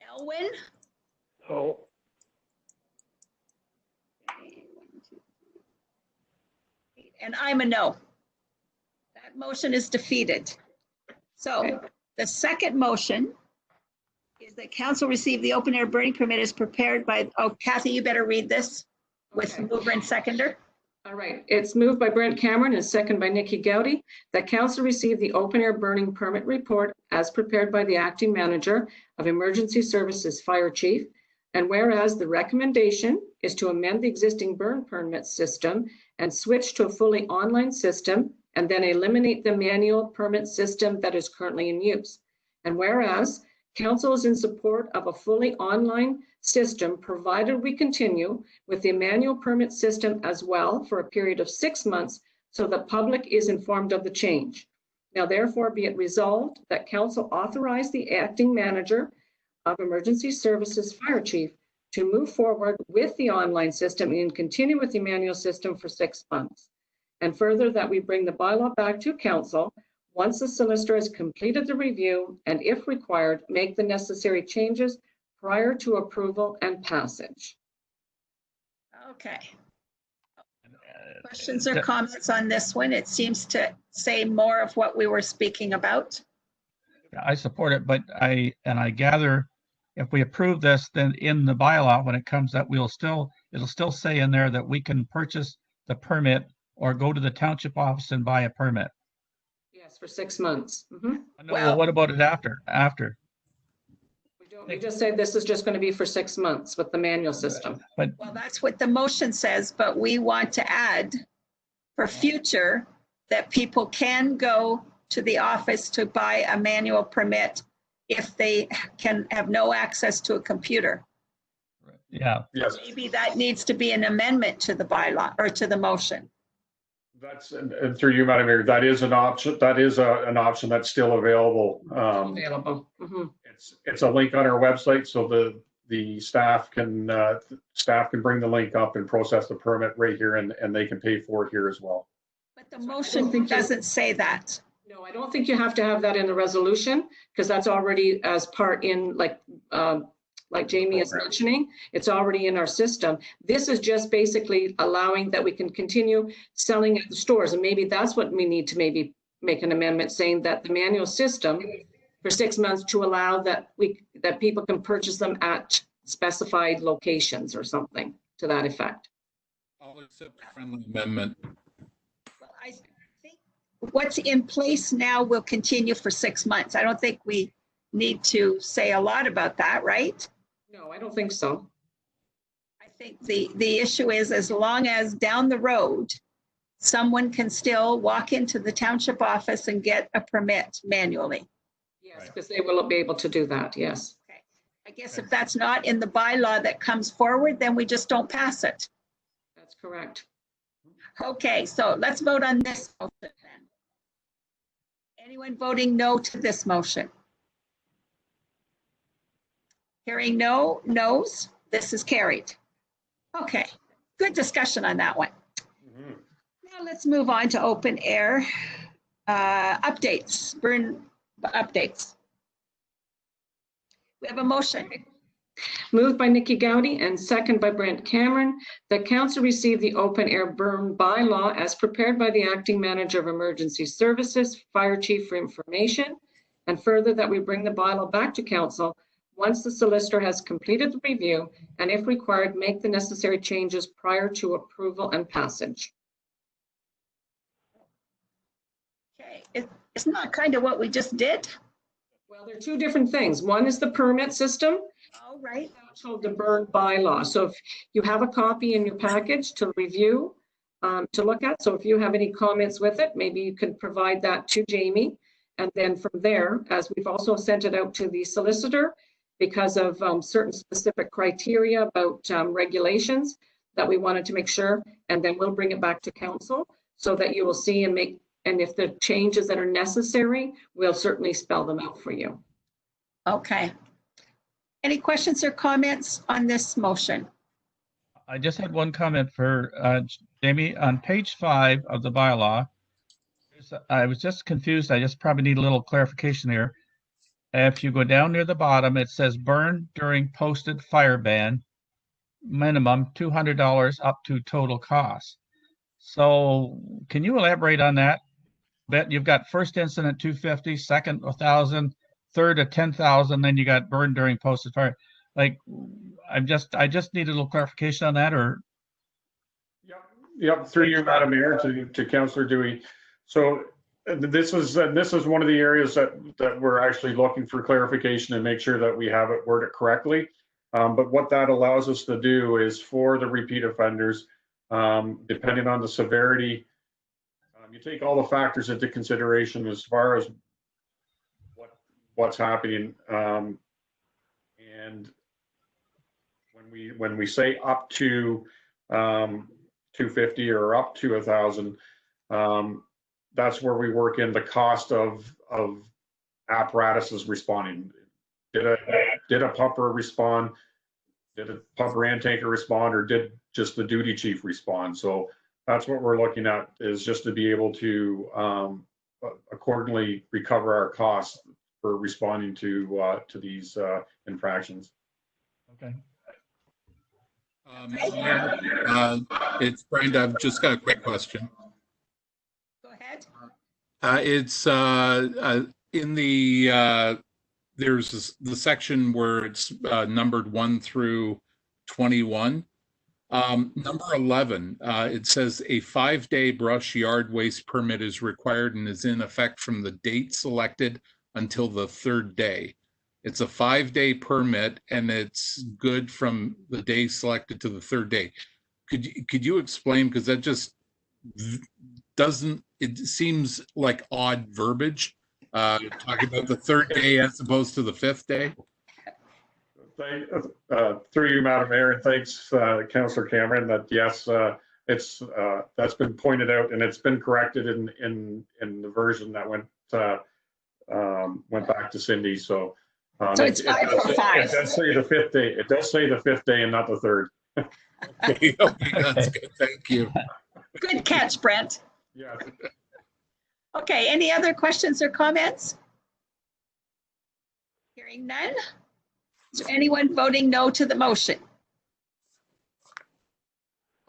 Elwin? Oh, And I'm a no. That motion is defeated. So the second motion is that council receive the open air burning permit as prepared by, oh, Kathy, you better read this with Okay. mover and seconder. All right, it's moved by Brent Cameron and second by Nikki Gowdy that council receive the open air burning permit report as prepared by the acting manager of Emergency Services Fire Chief. And whereas the recommendation is to amend the existing burn permit system and switch to a fully online system and then eliminate the manual permit system that is currently in use. And whereas council is in support of a fully online system, provided we continue with the manual permit system as well for a period of 6 months so the public is informed of the change. Now therefore be it resolved that council authorize the acting manager of Emergency Services Fire Chief to move forward with the online system and continue with the manual system for 6 months. And further, that we bring the bylaw back to council once the solicitor has completed the review and if required, make the necessary changes prior to approval and passage. Okay. Questions or comments on this one? It seems to say more of what we were speaking about. I support it, but I gather if we approve this, then in the bylaw, when it comes up, it'll still say in there that we can purchase the permit or go to the township office and buy a permit. Yes, for 6 months. Mhm. No, well, what about it after? We just say this is just going to be for 6 months with the manual system. But Well, that's what the motion says, but we want to add for future that people can go to the office to buy a manual permit if they can have no access to a computer. yeah, yes, Maybe that needs to be an amendment to the bylaw or to the motion. that's, and through you, Madam Mayor, that is an option. That is an option that's still available. Available. Mhm. It's a link on our website, so the staff can bring the link up and process the permit right here, and they can pay for it here as well. But the motion doesn't say that. No, I don't think you have to have that in the resolution because that's already as part in like Jamie is mentioning, it's already in our system. This is just basically allowing that we can continue selling at the stores. And maybe that's what we need to maybe make an amendment saying that the manual system for 6 months to allow that people can purchase them at specified locations or something to that effect. I'll accept a friendly amendment. Well, I think what's in place now will continue for 6 months. I don't think we need to say a lot about that, right? No, I don't think so. I think the issue is as long as down the road, someone can still walk into the township office and get a permit manually. Yes, because they will be able to do that, yes. Okay. I guess if that's not in the bylaw that comes forward, then we just don't pass it. That's correct. Okay, so let's vote on this motion then. Anyone voting no to this motion? Hearing no no's, this is carried. Okay, good discussion on that one. Now let's move on to open air updates, burn updates. We have a motion. Moved by Nikki Gowdy and second by Brent Cameron, that council receive the open air burn bylaw as prepared by the acting manager of Emergency Services, Fire Chief for information, and further that we bring the bylaw back to council once the solicitor has completed the review and if required, make the necessary changes prior to approval and passage. Okay, isn't that kind of what we just did? Well, there are two different things. One is the permit system. All right. Also the burn bylaw. So if you have a copy in your package to review, to look at, so if you have any comments with it, maybe you can provide that to Jamie. And then from there, as we've also sent it out to the solicitor, because of certain specific criteria about regulations that we wanted to make sure, and then we'll bring it back to council so that you will see and make, and if the changes that are necessary, we'll certainly spell them out for you. Okay. Any questions or comments on this motion? I just had one comment for Jamie, on page 5 of the bylaw, I was just confused. I just probably need a little clarification here. If you go down near the bottom, it says burn during posted fire ban, minimum $200 up to total cost. So can you elaborate on that? Bet you've got first incident 250, second 1,000, third at 10,000, then you got burned during posted fire. Like, I just need a little clarification on that, or Yep, through you, Madam Mayor, to Councillor Dewey. So this is one of the areas that we're actually looking for clarification and make sure that we have it worded correctly. But what that allows us to do is for the repeat offenders, depending on the severity, you take all the factors into consideration as far as what's happening. And when we say up to 250 or up to 1,000, that's where we work in the cost of apparatuses responding. Did a pumper respond? Did a pumper and tanker respond, or did just the duty chief respond? So that's what we're looking at, is just to be able to accordingly recover our costs for responding to these infractions. okay. It's Brenda. I've just got a quick question. Go ahead. It's in the there's the section where it's numbered 1 through 21. Number 11, it says a 5-day brush yard waste permit is required and is in effect from the date selected until the 3rd day. It's a 5-day permit and it's good from the day selected to the 3rd day. Could you explain, because that just doesn't, it seems like odd verbiage, talking about the 3rd day as opposed to the 5th day? Through you, Madam Mayor, and thanks, Councillor Cameron, that yes, it's that's been pointed out and it's been corrected in the version that went back to Cindy. So it's 5 for 5. It does say the 5th day. It does say the 5th day and not the 3rd. Okay, that's good. Thank you. Good catch, Brent. Yeah. Okay, any other questions or comments? Hearing none. Is there anyone voting no to the motion?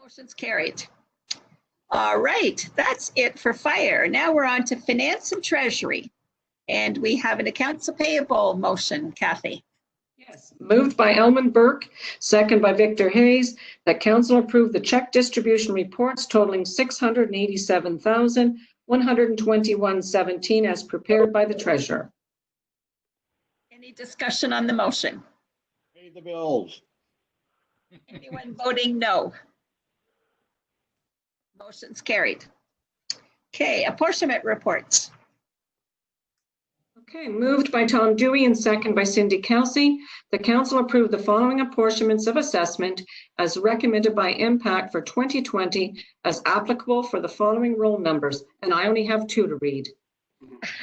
Motion's carried. All right, that's it for fire. Now we're on to finance and treasury. And we have an accounts payable motion, Kathy. Yes, moved by Elman Burke, second by Victor Hayes, that council approve the check distribution reports totaling $687,121.17 as prepared by the treasurer. Any discussion on the motion? Pay the bills. Anyone voting no? Motion's carried. Okay, apportionment reports. Okay, moved by Tom Dewey and second by Cindy Kelsey. The council approved the following apportionments of assessment as recommended by Impact for 2020 as applicable for the following roll numbers, and I only have 2 to read.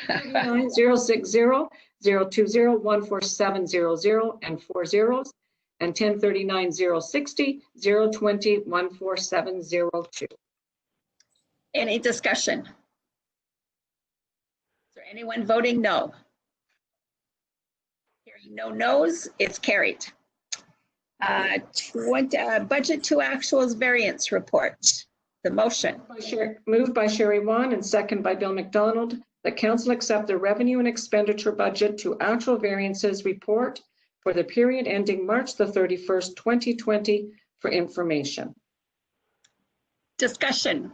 39060, 020, 14700 and 4 zeros, and 1039-060, 020, 14702. Any discussion? Is there anyone voting no? Hearing no no's, it's carried. Budget to actuals variance report. The motion. Moved by Sherry Wan and second by Bill McDonald. The council accept the revenue and expenditure budget to actual variances report for the period ending March the 31st, 2020 for information. Discussion.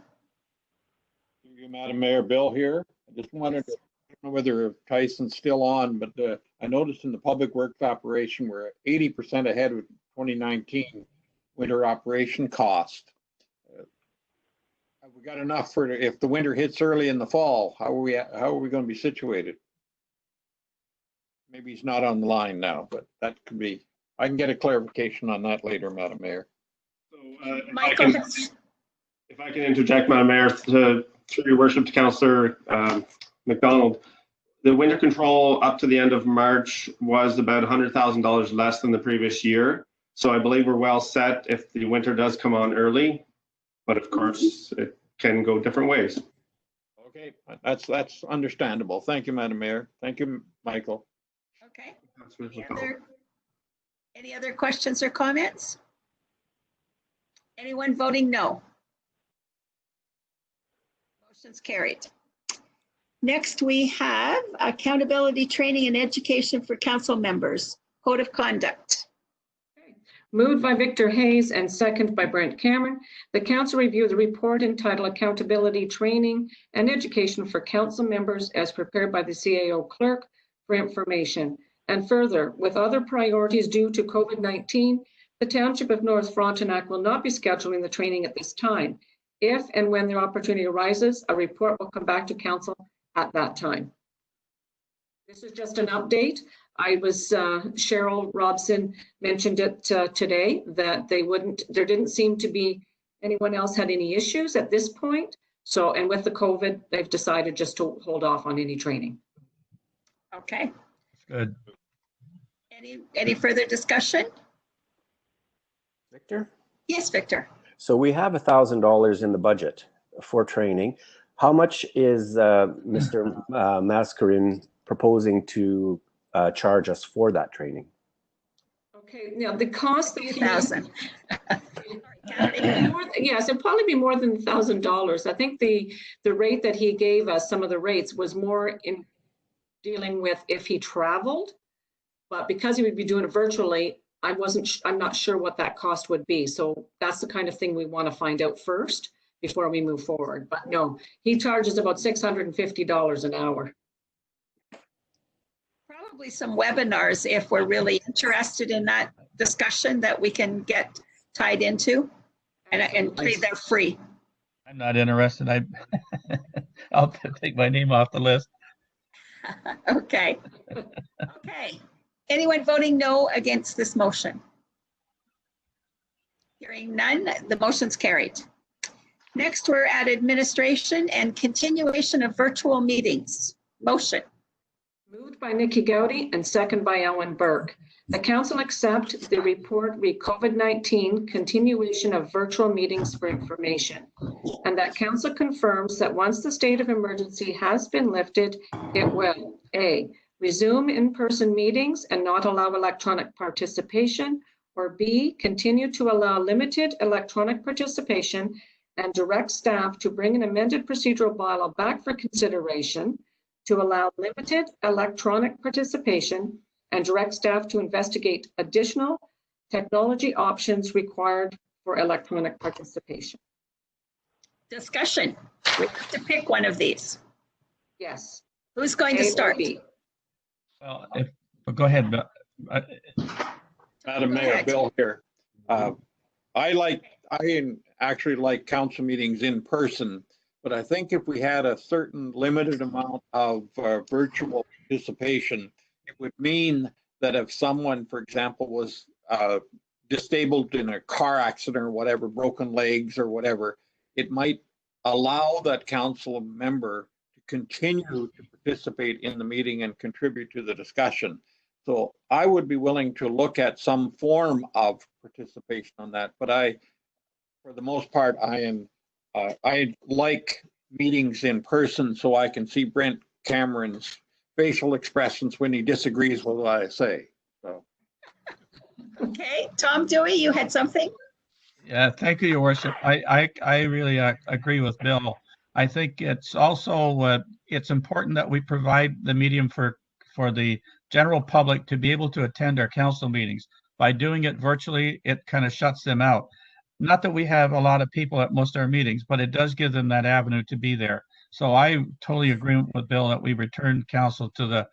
Madam Mayor, Bill here. I just wanted to, I don't know whether Tyson's still on, but I noticed in the public works operation, we're 80% ahead of 2019 winter operation cost. Have we got enough for if the winter hits early in the fall? How are we going to be situated? Maybe he's not on the line now, but that could be. I can get a clarification on that later, Madam Mayor. So, Michael, if I can interject, Madam Mayor, through your worship to Councillor McDonald, the winter control up to the end of March was about $100,000 less than the previous year. So I believe we're well set if the winter does come on early. But of course, it can go different ways. Okay, that's understandable. Thank you, Madam Mayor. Thank you, Michael. Okay. Councillor Any other questions or comments? Anyone voting no? Motion's carried. Next, we have accountability training and education for council members, code of conduct. Moved by Victor Hayes and second by Brent Cameron. The council review the report entitled Accountability Training and Education for Council Members as prepared by the CAO clerk for information. And further, with other priorities due to COVID-19, the Township of North Frontenac will not be scheduling the training at this time. If and when the opportunity arises, a report will come back to council at that time. This is just an update. Cheryl Robson mentioned it today that there didn't seem to be anyone else had any issues at this point. So, and with the COVID, they've decided just to hold off on any training. Okay. Good. Any further discussion? Victor? Yes, Victor. So we have $1,000 in the budget for training. How much is Mr. Mascarin proposing to charge us for that training? Okay, now the cost that $1,000. Yes, it'd probably be more than $1,000. I think the rate that he gave us, some of the rates, was more in dealing with if he traveled, but because he would be doing it virtually, I'm not sure what that cost would be. So that's the kind of thing we want to find out first before we move forward. But no, he charges about $650 an hour. Probably some webinars if we're really interested in that discussion that we can get tied into, and they're free. I'm not interested. I'll take my name off the list. Okay. Okay. Anyone voting no against this motion? Hearing none, the motion's carried. Next, we're at administration and continuation of virtual meetings. Motion. Moved by Nikki Gowdy and second by Ellen Burke. The council accept the report re COVID-19 continuation of virtual meetings for information, and that council confirms that once the state of emergency has been lifted, it will A, resume in-person meetings and not allow electronic participation, or B, continue to allow limited electronic participation and direct staff to bring an amended procedural bylaw back for consideration to allow limited electronic participation and direct staff to investigate additional technology options required for electronic participation. Discussion. We have to pick one of these. Yes. Who's going to start? Well, go ahead. Madam Mayor, Bill here. I actually like council meetings in person, but I think if we had a certain limited amount of virtual participation, it would mean that if someone, for example, was disabled in a car accident or whatever, broken legs or whatever, it might allow that council member to continue to participate in the meeting and contribute to the discussion. So I would be willing to look at some form of participation on that, but for the most part, I like meetings in person so I can see Brent Cameron's facial expressions when he disagrees with what I say. So. Okay, Tom Dewey, you had something? Yeah, thank you, Your Worship. I really agree with Bill. I think it's also it's important that we provide the medium for the general public to be able to attend our council meetings. By doing it virtually, it kind of shuts them out. Not that we have a lot of people at most of our meetings, but it does give them that avenue to be there. So I totally agree with Bill that we return council to the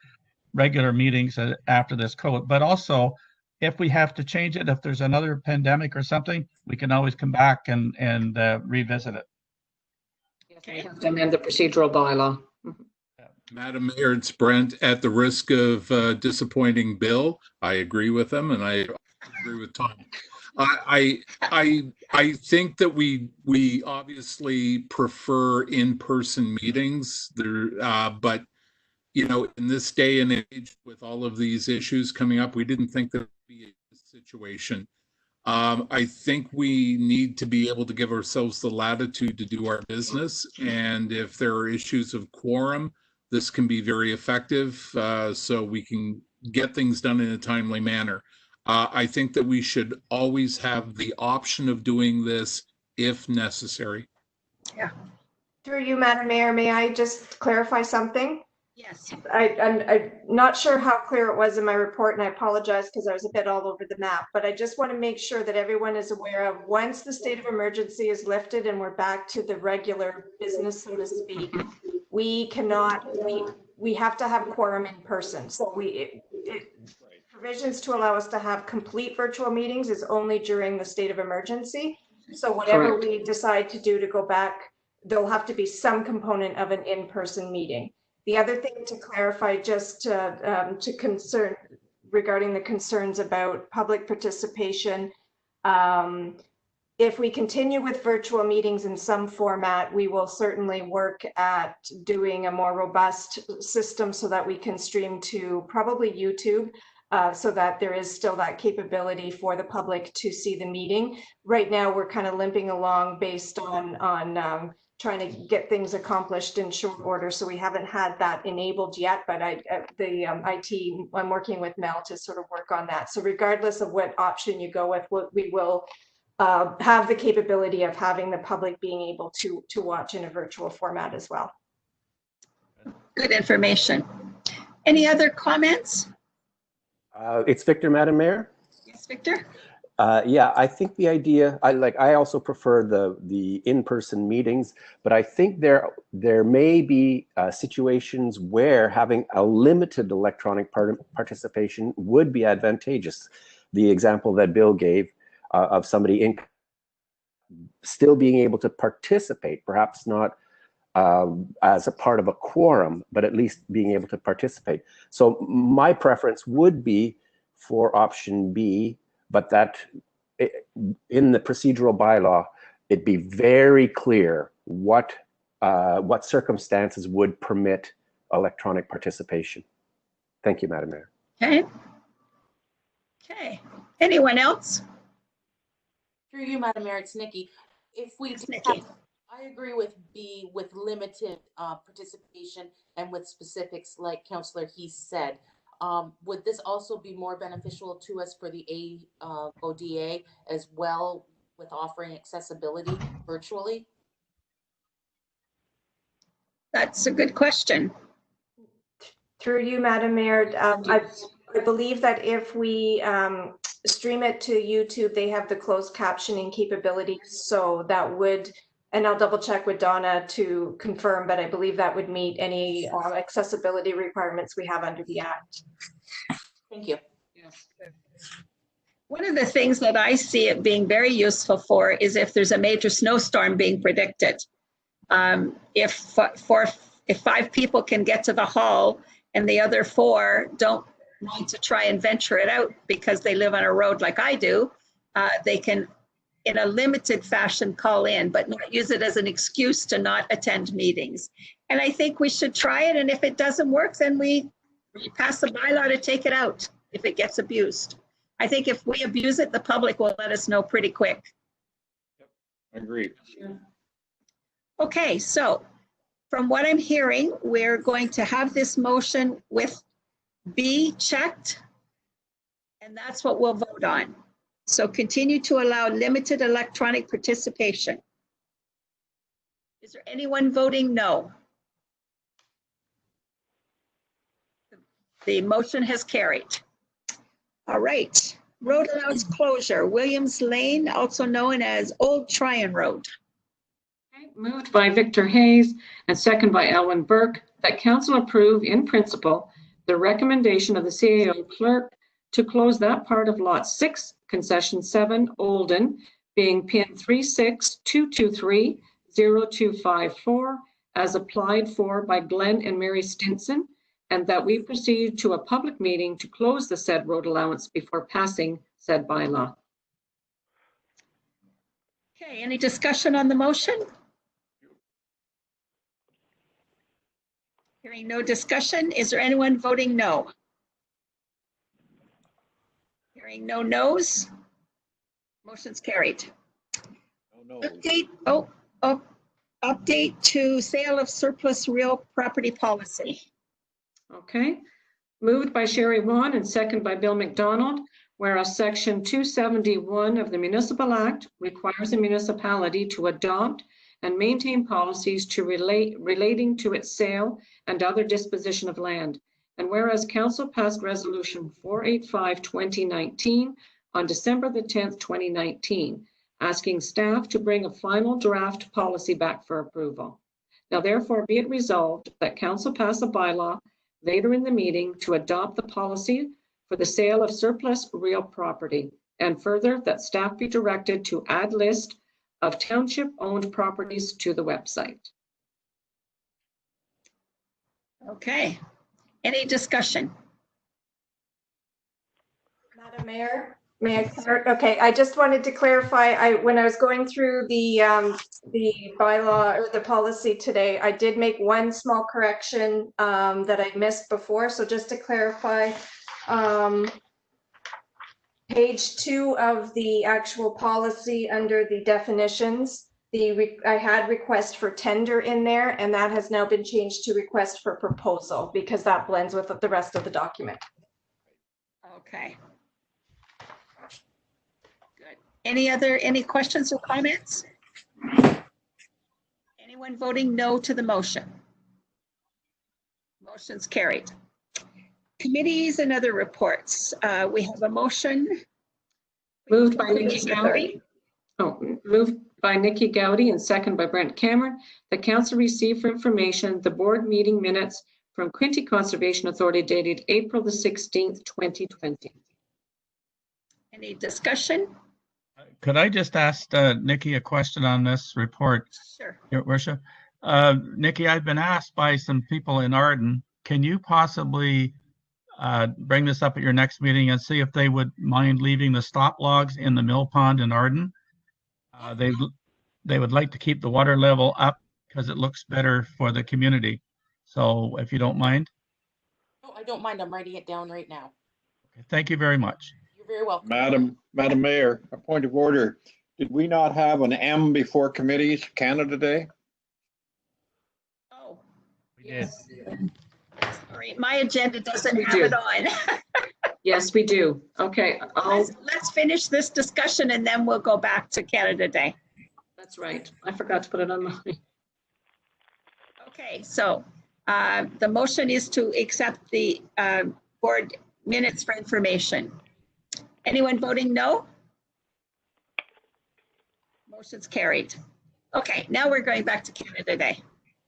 regular meetings after this COVID. But also, if we have to change it, if there's another pandemic or something, we can always come back and revisit it. Yes, we have to amend the procedural bylaw. Madam Mayor, it's Brent. At the risk of disappointing Bill, I agree with him, and I agree with Tom. I think that we obviously prefer in-person meetings there, but you know, in this day and age with all of these issues coming up, we didn't think that would be a situation. I think we need to be able to give ourselves the latitude to do our business. And if there are issues of quorum, this can be very effective, so we can get things done in a timely manner. I think that we should always have the option of doing this if necessary. Through you, Madam Mayor, may I just clarify something? Yes. I'm not sure how clear it was in my report, and I apologize because I was a bit all over the map, but I just want to make sure that everyone is aware of, once the state of emergency is lifted and we're back to the regular business, so to speak, we cannot, we have to have quorum in person. So provisions to allow us to have complete virtual meetings is only during the state of emergency. So whatever Correct. we decide to do to go back, there'll have to be some component of an in-person meeting. The other thing to clarify, just to concern regarding the concerns about public participation, if we continue with virtual meetings in some format, we will certainly work at doing a more robust system so that we can stream to probably YouTube, so that there is still that capability for the public to see the meeting. Right now, we're kind of limping along based on trying to get things accomplished in short order. So we haven't had that enabled yet, but IT, I'm working with Mel to sort of work on that. So regardless of what option you go with, we will have the capability of having the public being able to watch in a virtual format as well. Good information. Any other comments? It's Victor, Madam Mayor. Yes, Victor? Yeah, I think the idea, I also prefer the in-person meetings, but I think there may be situations where having a limited electronic participation would be advantageous. The example that Bill gave of somebody still being able to participate, perhaps not as a part of a quorum, but at least being able to participate. So my preference would be for option B, but that in the procedural bylaw, it'd be very clear what circumstances would permit electronic participation. Thank you, Madam Mayor. Okay. Okay. Anyone else? Through you, Madam Mayor, it's Nikki. If we Yes, do Nikki. I agree with B, with limited participation and with specifics like Councillor Heath said. Would this also be more beneficial to us for the ODA as well, with offering accessibility virtually? That's a good question. Through you, Madam Mayor, I believe that if we stream it to YouTube, they have the closed captioning capability. So that would, and I'll double check with Donna to confirm, but I believe that would meet any accessibility requirements we have under the Act. Thank you. Yes. One of the things that I see it being very useful for is if there's a major snowstorm being predicted. If 5 people can get to the hall and the other 4 don't want to try and venture it out because they live on a road like I do, they can, in a limited fashion, call in, but not use it as an excuse to not attend meetings. And I think we should try it. And if it doesn't work, then we pass the bylaw to take it out if it gets abused. I think if we abuse it, the public will let us know pretty quick. Agreed. Okay, so from what I'm hearing, we're going to have this motion with B checked, and that's what we'll vote on. So continue to allow limited electronic participation. Is there anyone voting no? The motion has carried. All right, road allowance closure, Williams Lane, also known as Old Tryon Road. Okay, moved by Victor Hayes and second by Elwin Burke, that council approve in principle the recommendation of the CAO clerk to close that part of lot 6, concession 7, Olden, being pin 36-223-0254, as applied for by Glenn and Mary Stinson, and that we proceed to a public meeting to close the said road allowance before passing said bylaw. Okay, any discussion on the motion? Hearing no discussion, is there anyone voting no? Hearing no no's. Motion's carried. Oh, no. Update to sale of surplus real property policy. Okay. Moved by Sherry Wan and second by Bill McDonald, whereas Section 271 of the Municipal Act requires a municipality to adopt and maintain policies relating to its sale and other disposition of land. And whereas Council passed Resolution 485-2019 on December the 10th, 2019, asking staff to bring a final draft policy back for approval. Now therefore be it resolved that Council pass a bylaw later in the meeting to adopt the policy for the sale of surplus real property, and further that staff be directed to add list of township-owned properties to the website. Okay. Any discussion? Madam Mayor, may I start? Okay, I just wanted to clarify, when I was going through the bylaw or the policy today, I did make one small correction that I missed before. So just to clarify, page 2 of the actual policy under the definitions, I had request for tender in there, and that has now been changed to request for proposal because that blends with the rest of the document. Okay. Good. Any questions or comments? Anyone voting no to the motion? Motion's carried. Committees and other reports. We have a motion. Moved by Nikki Gowdy. Moved by Nikki Gowdy and second by Brent Cameron. The council received for information the board meeting minutes from Quinte Conservation Authority dated April the 16th, 2020. Any discussion? Could I just ask Nikki a question on this report, Sure. Your Worship? Nikki, I've been asked by some people in Arden, can you possibly bring this up at your next meeting and see if they would mind leaving the stop logs in the mill pond in Arden? They would like to keep the water level up because it looks better for the community. So if you don't mind. No, I don't mind. I'm writing it down right now. Okay, thank you very much. You're very welcome. Madam Mayor, a point of order. Did we not have an M before committees, Canada Day? Oh, We did. sorry. My agenda doesn't have it on. Yes, we do. Okay. Let's finish this discussion and then we'll go back to Canada Day. That's right. I forgot to put it on mine. Okay, so the motion is to accept the board minutes for information. Anyone voting no? Motion's carried. Okay, now we're going back to Canada Day.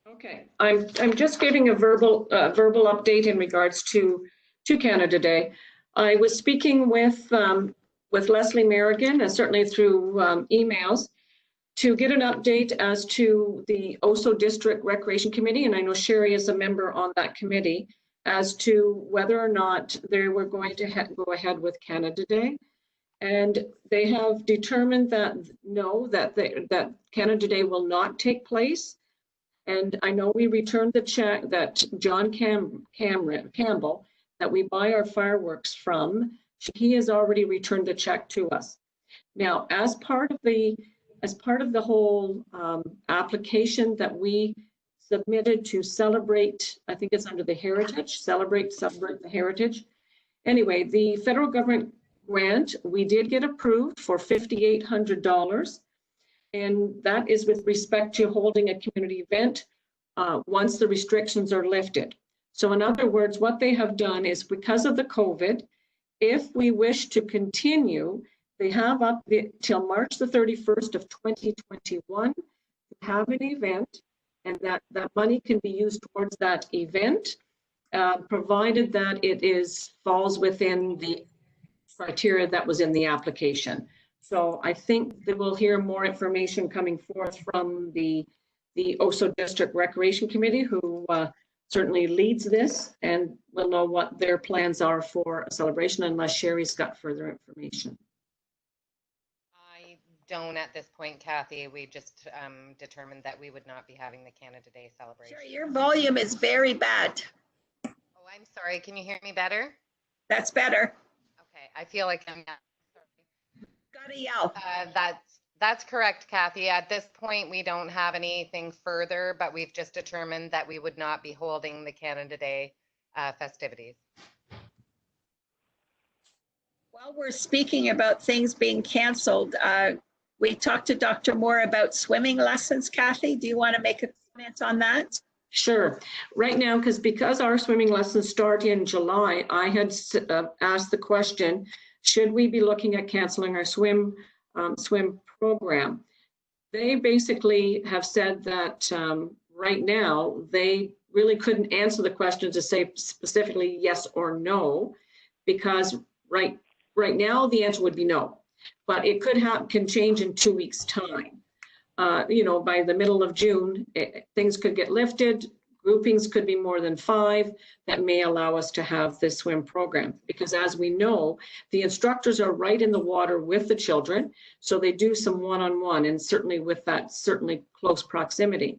Okay, I'm just giving a verbal update in regards to Canada Day. I was speaking with Leslie Merrigan, and certainly through emails, to get an update as to the Oso District Recreation Committee, and I know Sherry is a member on that committee, as to whether or not they were going to go ahead with Canada Day. And they have determined that no, that Canada Day will not take place. And I know we returned the check that John Campbell, that we buy our fireworks from, he has already returned the check to us. Now, as part of the whole application that we submitted to celebrate, I think it's under the heritage, celebrate the heritage. Anyway, the federal government grant, we did get approved for $5,800. And that is with respect to holding a community event once the restrictions are lifted. So in other words, what they have done is because of the COVID, if we wish to continue, they have up till March the 31st of 2021 to have an event, and that money can be used towards that event, provided that it falls within the criteria that was in the application. So I think that we'll hear more information coming forth from the Oso District Recreation Committee, who certainly leads this, and we'll know what their plans are for a celebration unless Sherry's got further information. I don't at this point, Kathy. We just determined that we would not be having the Canada Day celebration. Sure, your volume is very bad. Oh, I'm sorry. Can you hear me better? That's better. Okay, I feel like I'm not. Got gotta yell. That's correct, Kathy. At this point, we don't have anything further, but we've just determined that we would not be holding the Canada Day festivities. While we're speaking about things being canceled, we talked to Dr. Moore about swimming lessons. Kathy, do you want to make a comment on that? Sure. Right now, because our swimming lessons start in July, I had asked the question, should we be looking at canceling our swim program? They basically have said that right now, they really couldn't answer the question to say specifically yes or no, because right now the answer would be no, but it can change in 2 weeks' time. By the middle of June, things could get lifted, groupings could be more than 5, that may allow us to have this swim program. Because as we know, the instructors are right in the water with the children, so they do some one-on-one, and certainly with that close proximity.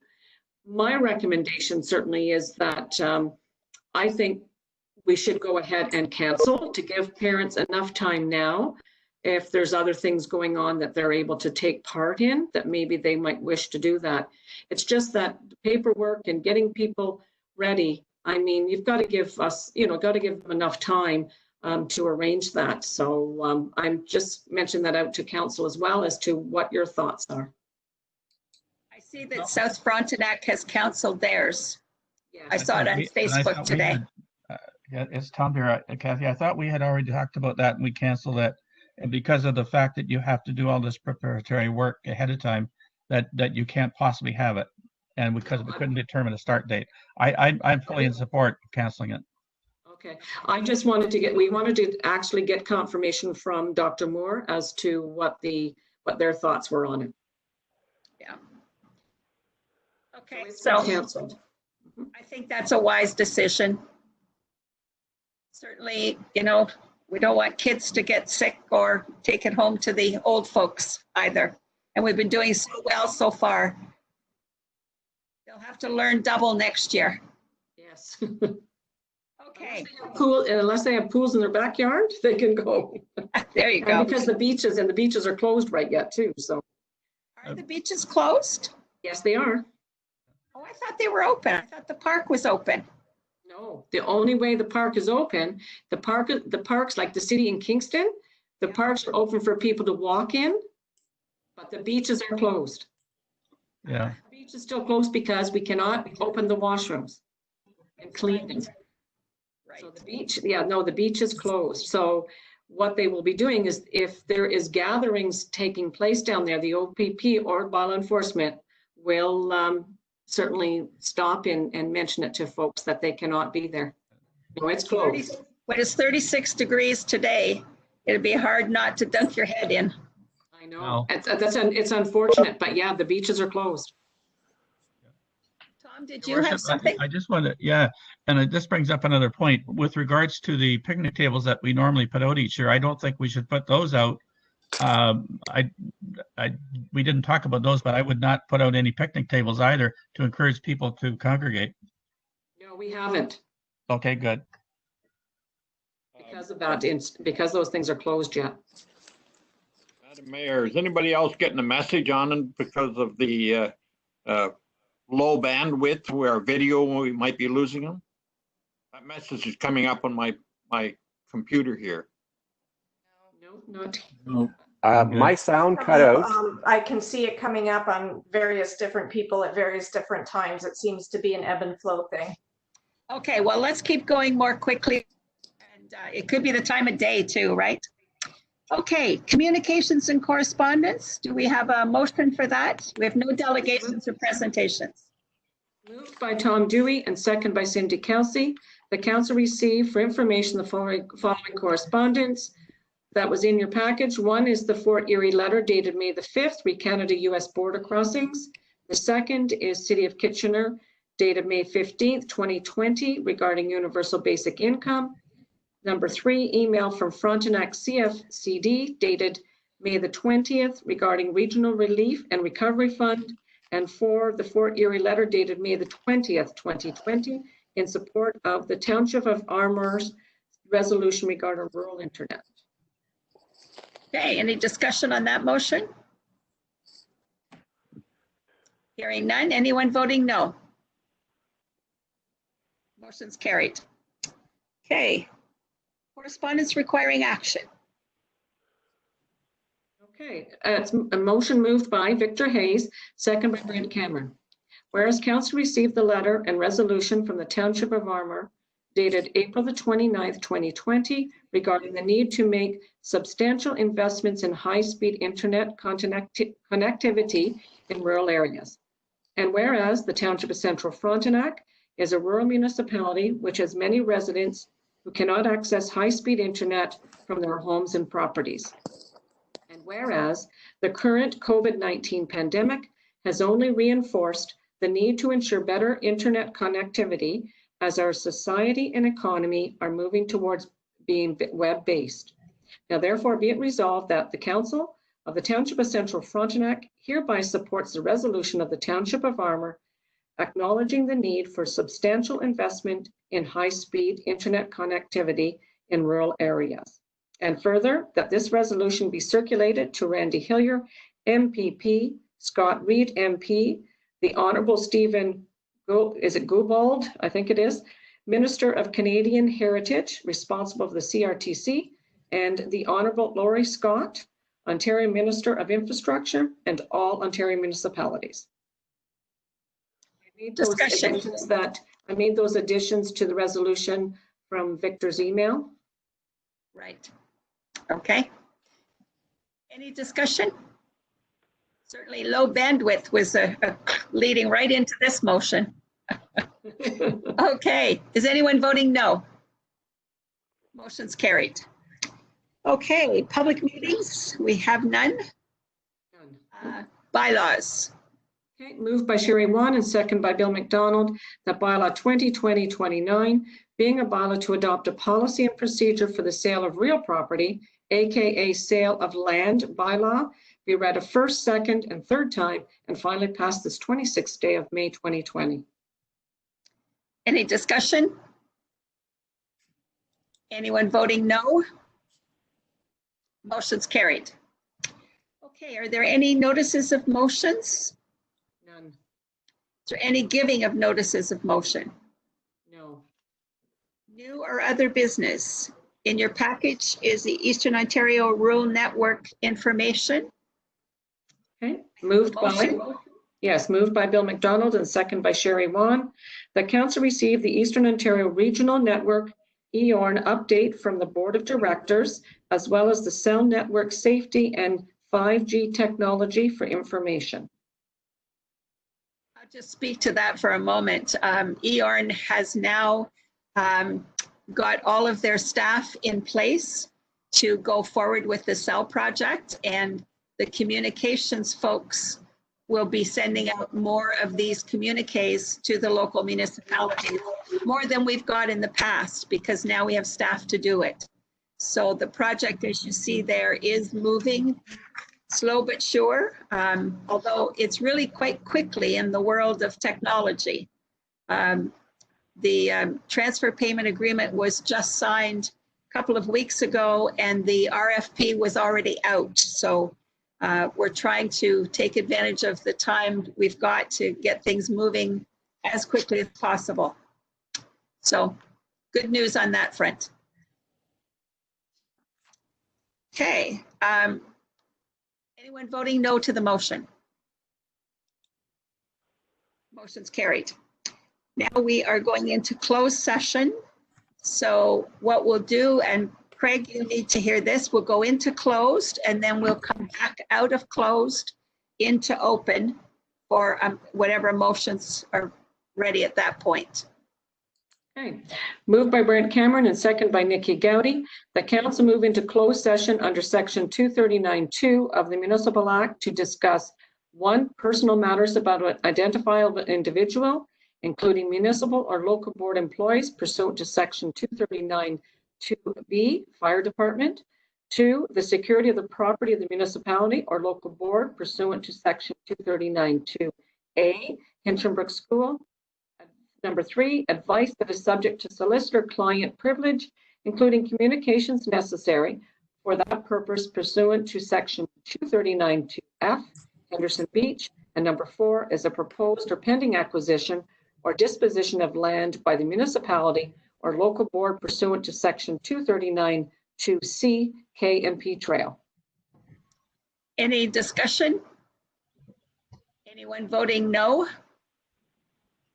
My recommendation certainly is that I think we should go ahead and cancel to give parents enough time now. If there's other things going on that they're able to take part in, that maybe they might wish to do that. It's just that paperwork and getting people ready. I mean, you've got to give us, got to give them enough time to arrange that. So I'm just mentioning that out to council as well as to what your thoughts are. I see that South Frontenac has canceled theirs. Yes. I saw it on Facebook today. Yeah, it's Tom here, Kathy. I thought we had already talked about that and we canceled it. And because of the fact that you have to do all this preparatory work ahead of time, that you can't possibly have it. And because we couldn't determine a start date. I'm fully in support of canceling it. Okay, I just wanted we wanted to actually get confirmation from Dr. Moore as to what their thoughts were on it. Yeah. Okay, so canceled. I think that's a wise decision. Certainly, we don't want kids to get sick or take it home to the old folks either. And we've been doing so well so far. They'll have to learn double next year. Yes. Okay. Unless they have pools in their backyard, they can go. There you go. And because the beaches are closed right yet too, so. Are the beaches closed? Yes, they are. Oh, I thought they were open. I thought the park was open. No, the only way the park is open, the parks like the city in Kingston, the parks are open for people to walk in, but the beaches are closed. Yeah. The beach is still closed because we cannot open the washrooms and clean them. Right. So the beach is closed. So what they will be doing is if there is gatherings taking place down there, the OPP or bylaw enforcement will certainly stop and mention it to folks that they cannot be there. No, it's closed. When it's 36 degrees today, it'd be hard not to dunk your head in. I know. It's unfortunate, but yeah, the beaches are closed. Tom, did you have something? I just wanted, yeah, and this brings up another point with regards to the picnic tables that we normally put out each year. I don't think we should put those out. We didn't talk about those, but I would not put out any picnic tables either to encourage people to congregate. No, we haven't. Okay, good. Because of that, because those things are closed yet. Madam Mayor, is anybody else getting a message on them because of the low bandwidth where video, we might be losing them? That message is coming up on my computer here. No. My sound cut out. I can see it coming up on various different people at various different times. It seems to be an ebb and flow thing. Okay, well, let's keep going more quickly. And it could be the time of day too, right? Okay, communications and correspondence. Do we have a motion for that? We have no delegations or presentations. Moved by Tom Dewey and second by Cindy Kelsey. The council received for information the following correspondence that was in your package. One is the Fort Erie letter dated May the 5th, re Canada-US border crossings. The second is City of Kitchener dated May 15th, 2020 regarding universal basic income. Number 3, email from Frontenac CFCD dated May the 20th regarding regional relief and recovery fund. And 4, the Fort Erie letter dated May the 20th, 2020 in support of the Township of Armour's resolution regarding rural internet. Okay, any discussion on that motion? Hearing none. Anyone voting no? Motion's carried. Okay. Correspondence requiring action. Okay, it's a motion moved by Victor Hayes, second by Brent Cameron. Whereas council received the letter and resolution from the Township of Armour dated April the 29th, 2020, regarding the need to make substantial investments in high-speed internet connectivity in rural areas. And whereas the Township of Central Frontenac is a rural municipality which has many residents who cannot access high-speed internet from their homes and properties. And whereas the current COVID-19 pandemic has only reinforced the need to ensure better internet connectivity as our society and economy are moving towards being web-based. Now therefore be it resolved that the Council of the Township of Central Frontenac hereby supports the resolution of the Township of Armour acknowledging the need for substantial investment in high-speed internet connectivity in rural areas. And further, that this resolution be circulated to Randy Hillier, MPP, Scott Reed, MP, the Honourable Stephen, is it Goubald? I think it is, Minister of Canadian Heritage, responsible for the CRTC, and the Honourable Laurie Scott, Ontario Minister of Infrastructure, and all Ontario municipalities. Discussion. I made those additions to the resolution from Victor's email. Right. Okay. Any discussion? Certainly low bandwidth was leading right into this motion. Okay. Is anyone voting no? Motion's carried. Okay. Public meetings. We have none. Bylaws. Okay, moved by Sherry Wan and second by Bill McDonald, that bylaw 2020-29, being a bylaw to adopt a policy and procedure for the sale of real property, AKA sale of land bylaw, be read a first, second, and third time, and finally passed this 26th day of May 2020. Any discussion? Anyone voting no? Motion's carried. Okay, are there any notices of motions? None. Is there any giving of notices of motion? No. New or other business? In your package is the Eastern Ontario Rural Network information. Okay, moved by Bill McDonald and second by Sherry Wan. The council received the Eastern Ontario Regional Network EORN update from the Board of Directors, as well as the cell network safety and 5G technology for information. I'll just speak to that for a moment. EORN has now got all of their staff in place to go forward with the cell project, and the communications folks will be sending out more of these communiques to the local municipalities, more than we've got in the past, because now we have staff to do it. So the project, as you see there, is moving slow but sure, although it's really quite quickly in the world of technology. The transfer payment agreement was just signed a couple of weeks ago, and the RFP was already out. So we're trying to take advantage of the time we've got to get things moving as quickly as possible. So good news on that front. Okay. Anyone voting no to the motion? Motion's carried. Now we are going into closed session. So what we'll do, and Craig, you need to hear this, we'll go into closed and then we'll come back out of closed into open for whatever motions are ready at that point. Okay, moved by Brent Cameron and second by Nikki Gowdy. The council move into closed session under section 239(2) of the Municipal Act to discuss 1, personal matters about an identifiable individual, including municipal or local board employees pursuant to section 239(2)B, Fire Department. 2, the security of the property of the municipality or local board pursuant to section 239(2)A, Hinchinbrook School. Number 3, advice that is subject to solicitor-client privilege, including communications necessary for that purpose pursuant to section 239(2)F, Henderson Beach, and number 4 is a proposed or pending acquisition or disposition of land by the municipality or local board pursuant to section 239(2)C, K and P Trail. Any discussion? Anyone voting no?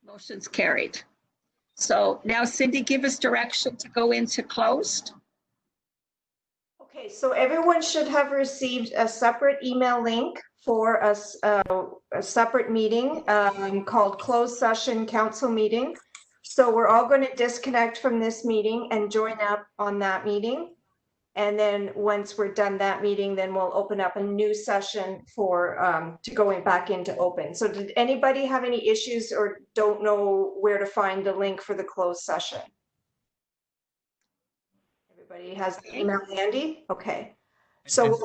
Motion's carried. So now Cindy, give us direction to go into closed. Okay, so everyone should have received a separate email link for a separate meeting called closed session council meeting. So we're all going to disconnect from this meeting and join up on that meeting. And then once we're done that meeting, then we'll open up a new session for to going back into open. So did anybody have any issues or don't know where to find the link for the closed session? Everybody has the email handy? Okay. So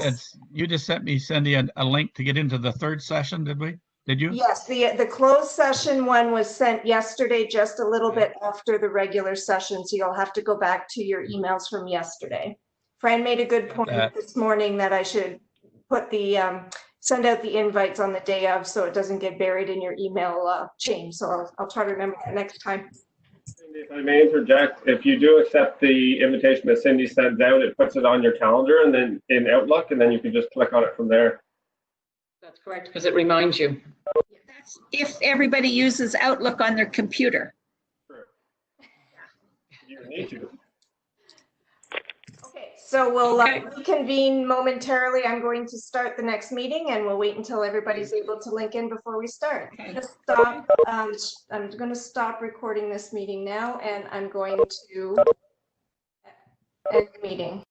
You just sent me, Cindy, a link to get into the third session, did we? Did you? yes, the closed session one was sent yesterday, just a little bit after the regular session. So you'll have to go back to your emails from yesterday. Fran made a good point this morning that I should put the send out the invites on the day of so it doesn't get buried in your email chain. So I'll try to remember that next time. If I may interject, if you do accept the invitation that Cindy sends out, it puts it on your calendar and then in Outlook, and then you can just click on it from there. That's correct, because it reminds you. That's if everybody uses Outlook on their computer. Sure. You need to. Okay, so we'll reconvene momentarily. I'm going to start the next meeting and we'll wait until everybody's able to link in before we start. Okay. Just stop. I'm going to stop recording this meeting now and I'm going to end the meeting.